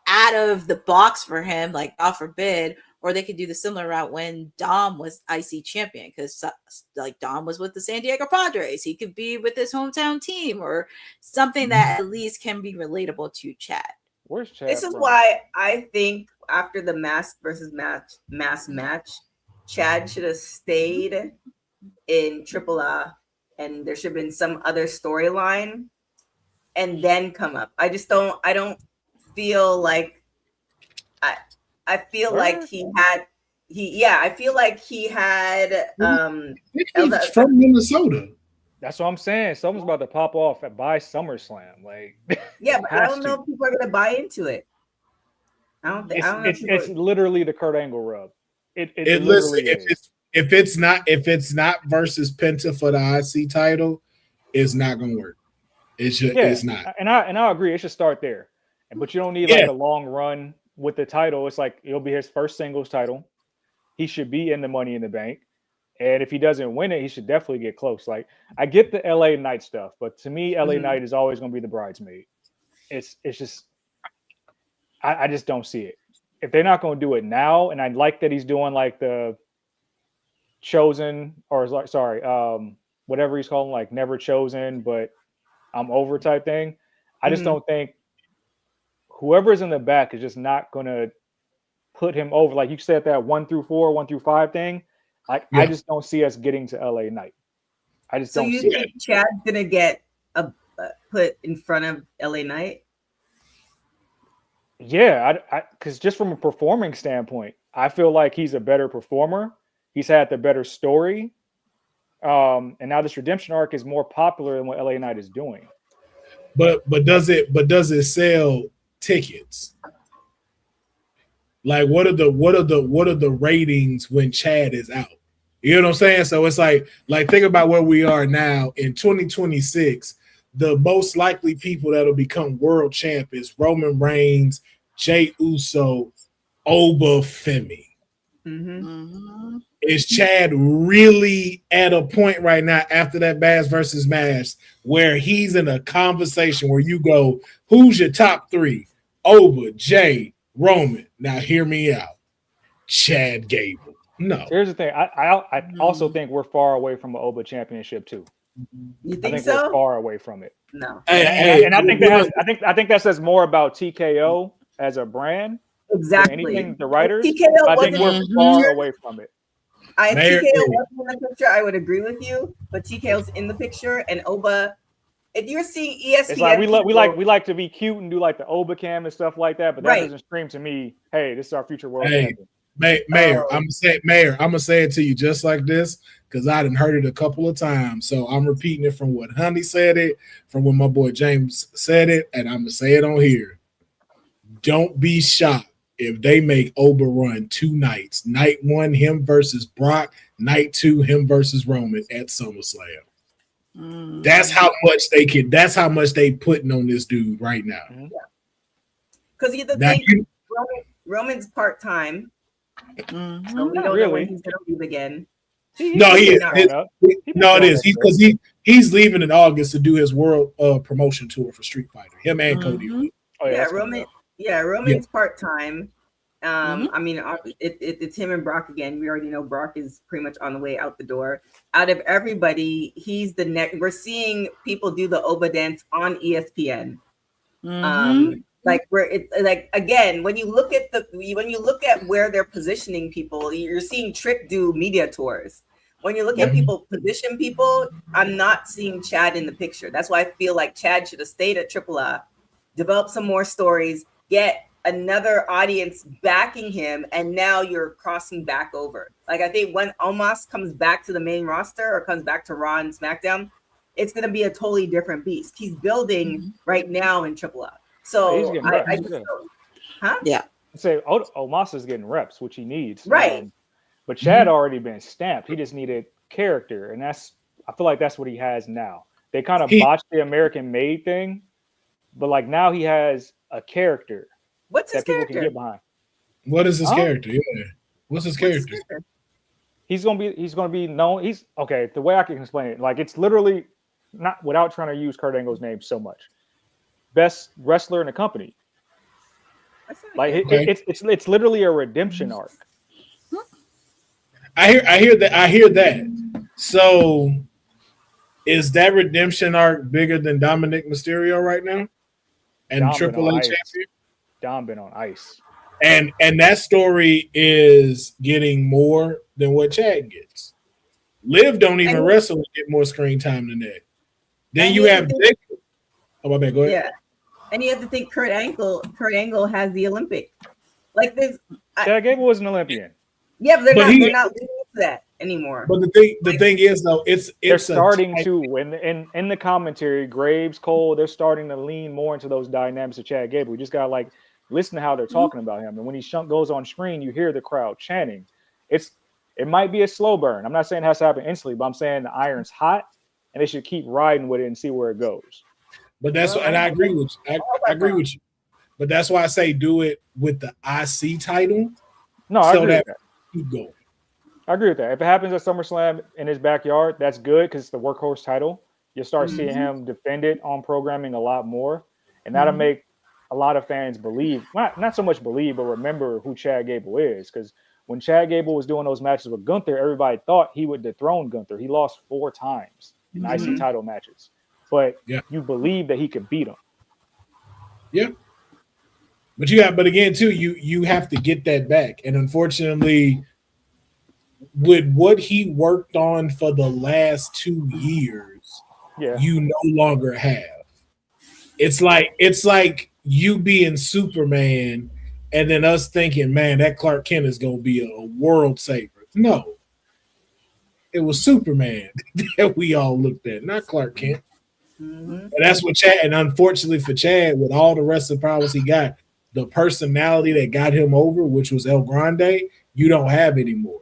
Speaker 4: out of the box for him, like God forbid. Or they could do the similar route when Dom was IC champion, because like Dom was with the San Diego Padres. He could be with his hometown team or something that at least can be relatable to Chad.
Speaker 10: Where's Chad?
Speaker 3: This is why I think after the mask versus mass match, Chad should have stayed in AAA, and there should have been some other storyline and then come up. I don't feel like I feel like he had
Speaker 5: He's from Minnesota.
Speaker 10: That's what I'm saying. Something's about to pop off by SummerSlam. Like,
Speaker 3: yeah, but I don't know if people are gonna buy into it. I don't think
Speaker 10: it's literally the Kurt Angle rub. It
Speaker 5: literally is. If it's not versus Penta for the IC title, it's not gonna work. It's not.
Speaker 10: And I agree. It should start there. But you don't need like a long run with the title. It's like it'll be his first singles title. He should be in the Money in the Bank. And if he doesn't win it, he should definitely get close. Like, I get the LA Knight stuff, but to me, LA Knight is always going to be the bridesmaid. It's just, I just don't see it. If they're not going to do it now, and I like that he's doing like the chosen, or whatever he's calling, like never chosen, but I'm over type thing. I just don't think whoever's in the back is just not going to put him over. Like you said, that 1 through 4, 1 through 5 thing. I just don't see us getting to LA Knight. I just don't see it. So you think
Speaker 3: Chad's gonna get put in front of LA Knight?
Speaker 10: Yeah, because just from a performing standpoint, I feel like he's a better performer. He's had the better story, and now this redemption arc is more popular than what LA Knight is doing.
Speaker 5: But does it sell tickets? Like, what are the ratings when Chad is out? You know what I'm saying? So it's like think about where we are now in 2026. The most likely people that'll become world champ is Roman Reigns, Jey Uso, Oba, Femi. Is Chad really at a point right now after that Bass versus Mash where he's in a conversation where you go, who's your top 3? Oba, Jay, Roman. Now hear me out. Chad Gable. No.
Speaker 10: Here's the thing. I also think we're far away from an Oba championship too.
Speaker 3: You think
Speaker 10: I think
Speaker 3: so?
Speaker 10: we're far away from it.
Speaker 3: No.
Speaker 10: And I think that says more about TKO as a brand.
Speaker 3: Exactly.
Speaker 10: Than anything the writers.
Speaker 3: TKO
Speaker 10: I think we're far away from it.
Speaker 3: If TKO wasn't in the picture, I would agree with you. But TKO's in the picture, and Oba. If you're seeing ESPN,
Speaker 10: it's like we like to be cute and do like the Oba cam and stuff like that, but that doesn't scream to me, hey, this is our future world champion.
Speaker 5: Mayor, I'm gonna say it to you just like this, because I done heard it a couple of times. So I'm repeating it from what Honey said it, from when my boy James said it, and I'm gonna say it on here. Don't be shocked if they make Oba run 2 nights. Night 1, him versus Brock. Night 2, him versus Roman at SummerSlam. That's how much they can. That's how much they putting on this dude right now.
Speaker 3: Because you think Roman's part time. So we don't know when he's gonna leave again.
Speaker 5: No, he is. It is. Because he's leaving in August to do his world promotion tour for Street Fighter. Him and Cody.
Speaker 3: Roman's part time. I mean, it's him and Brock again. We already know Brock is pretty much on the way out the door. Out of everybody, he's the next. We're seeing people do the Oba dance on ESPN. Again, when you look at where they're positioning people, you're seeing Trick do media tours. When you look at people position people, I'm not seeing Chad in the picture. That's why I feel like Chad should have stayed at AAA, develop some more stories, get another audience backing him, and now you're crossing back over. Like, I think when Omos comes back to the main roster or comes back to Raw and SmackDown, it's going to be a totally different beast. He's building right now in AAA. So
Speaker 10: say Omasa's getting reps, which he needs.
Speaker 3: Right.
Speaker 10: But Chad already been stamped. He just needed character, and I feel like that's what he has now. They kind of botched the American made thing, but like now he has a character.
Speaker 3: What's his
Speaker 10: people
Speaker 3: character?
Speaker 10: can get behind.
Speaker 5: What is his character? Yeah. What's his character?
Speaker 10: He's gonna be known. He's okay. The way I can explain it, like it's literally not without trying to use Kurt Angle's name so much. Best wrestler in the company. Like it's literally a redemption arc.
Speaker 5: I hear that. So is that redemption arc bigger than Dominic Mysterio right now? And
Speaker 10: Dom
Speaker 5: Triple H champion?
Speaker 10: Dom been on ice.
Speaker 5: And that story is getting more than what Chad gets. Liv don't even wrestle and get more screen time than that. Then you have Dick. Oh, my bad. Go ahead.
Speaker 3: Yeah. And you have to think Kurt Angle has the Olympic. Like this.
Speaker 10: Chad Gable was an Olympian.
Speaker 3: Yeah, but they're not leading to that anymore.
Speaker 5: But the thing is though, they're
Speaker 10: starting to in the commentary, Graves, Cole, they're starting to lean more into those dynamics of Chad Gable. We just gotta like listen to how they're talking about him. And when he goes on screen, you hear the crowd chanting. It might be a slow burn. I'm not saying it has to happen instantly, but I'm saying the iron's hot and they should keep riding with it and see where it goes.
Speaker 5: But that's and I agree with you. I agree with you. But that's why I say do it with the IC title.
Speaker 10: No, I agree with that.
Speaker 5: Keep going.
Speaker 10: I agree with that. If it happens at SummerSlam in his backyard, that's good because it's the workhorse title. You'll start seeing him defend it on programming a lot more, and that'll make a lot of fans believe, not so much believe, but remember who Chad Gable is. Because when Chad Gable was doing those matches with Gunther, everybody thought he would dethrone Gunther. He lost 4 times in IC title matches, but you believe that he could beat him.
Speaker 5: Yeah. But again, too, you have to get that back. And unfortunately, with what he worked on for the last 2 years, you no longer have. It's like you being Superman and then us thinking, man, that Clark Kent is gonna be a world saver. No. It was Superman that we all looked at, not Clark Kent. And that's what Chad, and unfortunately for Chad, with all the wrestling problems he got, the personality that got him over, which was El Grande, you don't have anymore.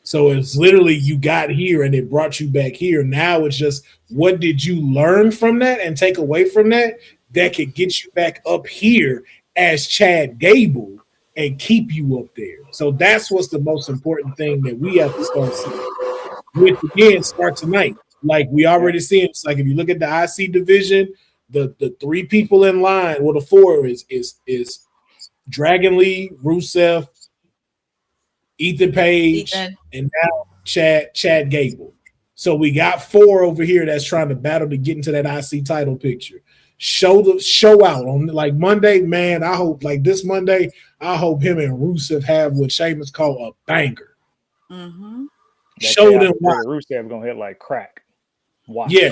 Speaker 5: So it's literally you got here and it brought you back here. Now it's just what did you learn from that and take away from that could get you back up here as Chad Gable and keep you up there. So that's what's the most important thing that we have to start seeing. Which again, start tonight. Like we already see, it's like if you look at the IC division, the 3 people in line, well, the 4 is Dragon Lee, Rusev, Ethan Page, and now Chad Gable. So we got 4 over here that's trying to battle to get into that IC title picture. Show out on like Monday, man. I hope like this Monday, I hope him and Rusev have what Sheamus call a banger. Show them why
Speaker 10: Rusev gonna hit like crack. Watch.
Speaker 5: Yeah.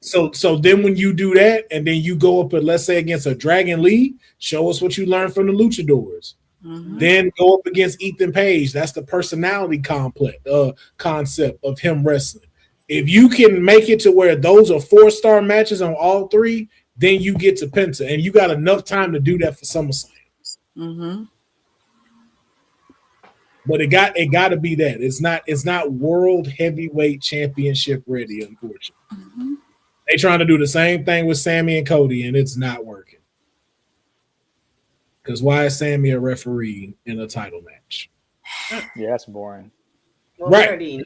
Speaker 5: So then when you do that, and then you go up, let's say against a Dragon Lee, show us what you learned from the Luchadors. Then go up against Ethan Page. That's the personality concept of him wrestling. If you can make it to where those are 4-star matches on all 3, then you get to Penta, and you got enough time to do that for SummerSlam. But it got to be that. It's not World Heavyweight Championship ready, unfortunately. They trying to do the same thing with Sammy and Cody, and it's not working. Because why is Sammy a referee in a title match?
Speaker 10: Yeah, that's boring.
Speaker 3: Well,
Speaker 5: right.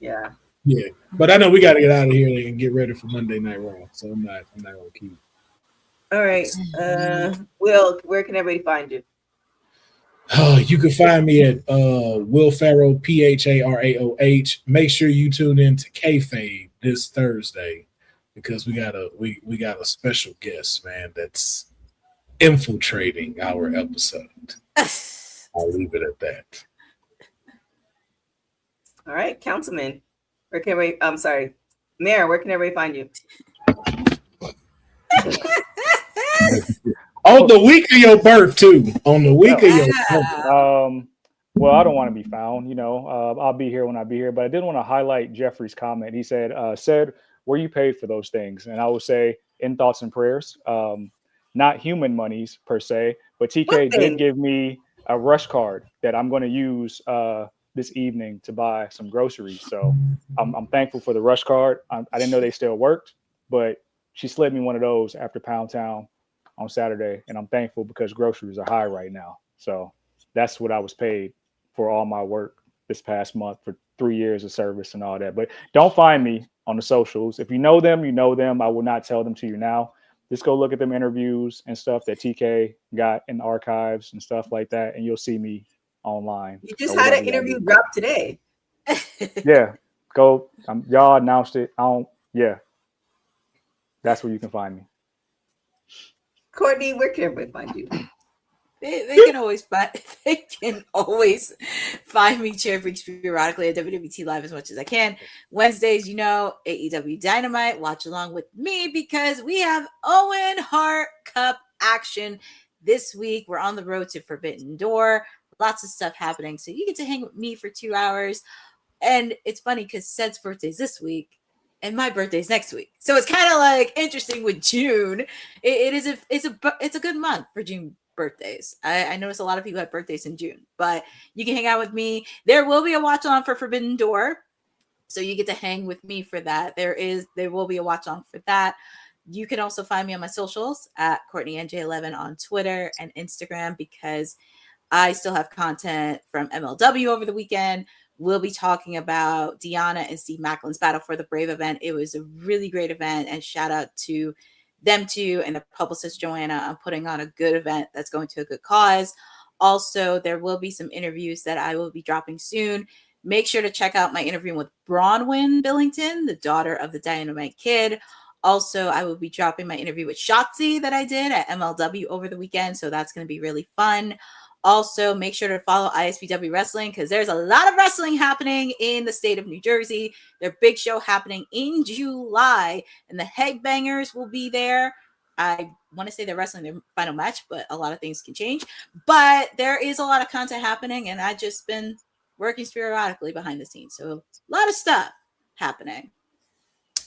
Speaker 3: Yeah.
Speaker 5: Yeah. But I know we got to get out of here and get ready for Monday Night Raw. So I'm not gonna keep.
Speaker 3: All right. Will, where can everybody find you?
Speaker 5: You can find me at Will Farrow, PHARAOH. Make sure you tune in to Kayfabe this Thursday because we got a special guest, man, that's infiltrating our episode. I'll leave it at that.
Speaker 3: All right, Councilman. Where can everybody? I'm sorry, Mayor. Where can everybody find you?
Speaker 5: On the week of your birth, too. On the week of your birth.
Speaker 10: Well, I don't want to be found. I'll be here when I be here. But I did want to highlight Jeffrey's comment. He said, were you paid for those things? And I would say, in thoughts and prayers. not human monies per se, but TK
Speaker 3: What
Speaker 10: did
Speaker 3: thing?
Speaker 10: give me a rush card that I'm going to use this evening to buy some groceries. So I'm thankful for the rush card. I didn't know they still worked, but she slid me one of those after Pound Town on Saturday, and I'm thankful because groceries are high right now. So that's what I was paid for all my work this past month for 3 years of service and all that. But don't find me on the socials. If you know them, you know them. I will not tell them to you now. Just go look at them interviews and stuff that TK got in the archives and stuff like that, and you'll see me online.
Speaker 3: You just had an interview drop today.
Speaker 10: Yeah, go. Y'all announced it. Yeah, that's where you can find me.
Speaker 3: Courtney, where can everybody find you?
Speaker 4: They can always find me cheering periodically at WWT Live as much as I can. Wednesdays, AEW Dynamite. Watch along with me because we have Owen Hart Cup action this week. We're on the road to Forbidden Door. Lots of stuff happening. So you get to hang with me for 2 hours. And it's funny because Sed's birthday's this week and my birthday's next week. So it's kind of like interesting with June. It's a good month for June birthdays. I noticed a lot of people have birthdays in June, but you can hang out with me. There will be a watch on for Forbidden Door. So you get to hang with me for that. There will be a watch on for that. You can also find me on my socials at CourtneyNJ11 on Twitter and Instagram because I still have content from MLW over the weekend. We'll be talking about Deanna and Steve Macklin's Battle for the Brave event. It was a really great event, and shout out to them too and the publicist Joanna on putting on a good event that's going to a good cause. Also, there will be some interviews that I will be dropping soon. Make sure to check out my interview with Bronwyn Billington, the daughter of the Dynamite Kid. Also, I will be dropping my interview with Shotzi that I did at MLW over the weekend, so that's going to be really fun. Also, make sure to follow ISPW Wrestling because there's a lot of wrestling happening in the state of New Jersey. Their big show happening in July, and the Headbangers will be there. I want to say they're wrestling their final match, but a lot of things can change. But there is a lot of content happening, and I've just been working periodically behind the scenes. So a lot of stuff happening.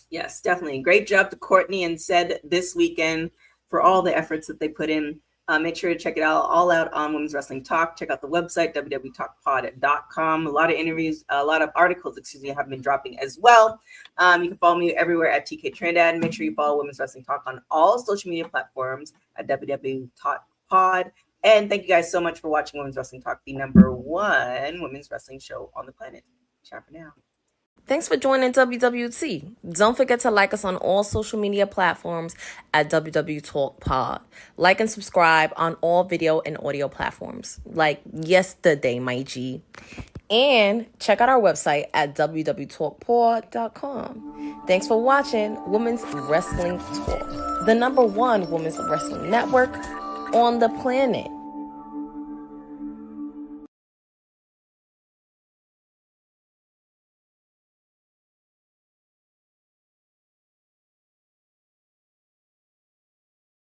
Speaker 3: Yes, definitely. Great job to Courtney and Sed this weekend for all the efforts that they put in. Make sure to check it all out on Women's Wrestling Talk. Check out the website, www.talkpod.com. A lot of interviews, a lot of articles, have been dropping as well. You can follow me everywhere at TK Trinidad. Make sure you follow Women's Wrestling Talk on all social media platforms at www.talkpod. And thank you guys so much for watching Women's Wrestling Talk, the #1 women's wrestling show on the planet. Ciao for now.
Speaker 11: Thanks for joining WWT. Don't forget to like us on all social media platforms at WW Talk Pod. Like and subscribe on all video and audio platforms, like yesterday, my G. And check out our website at www.talkpod.com. Thanks for watching Women's Wrestling Talk, the #1 women's wrestling network on the planet.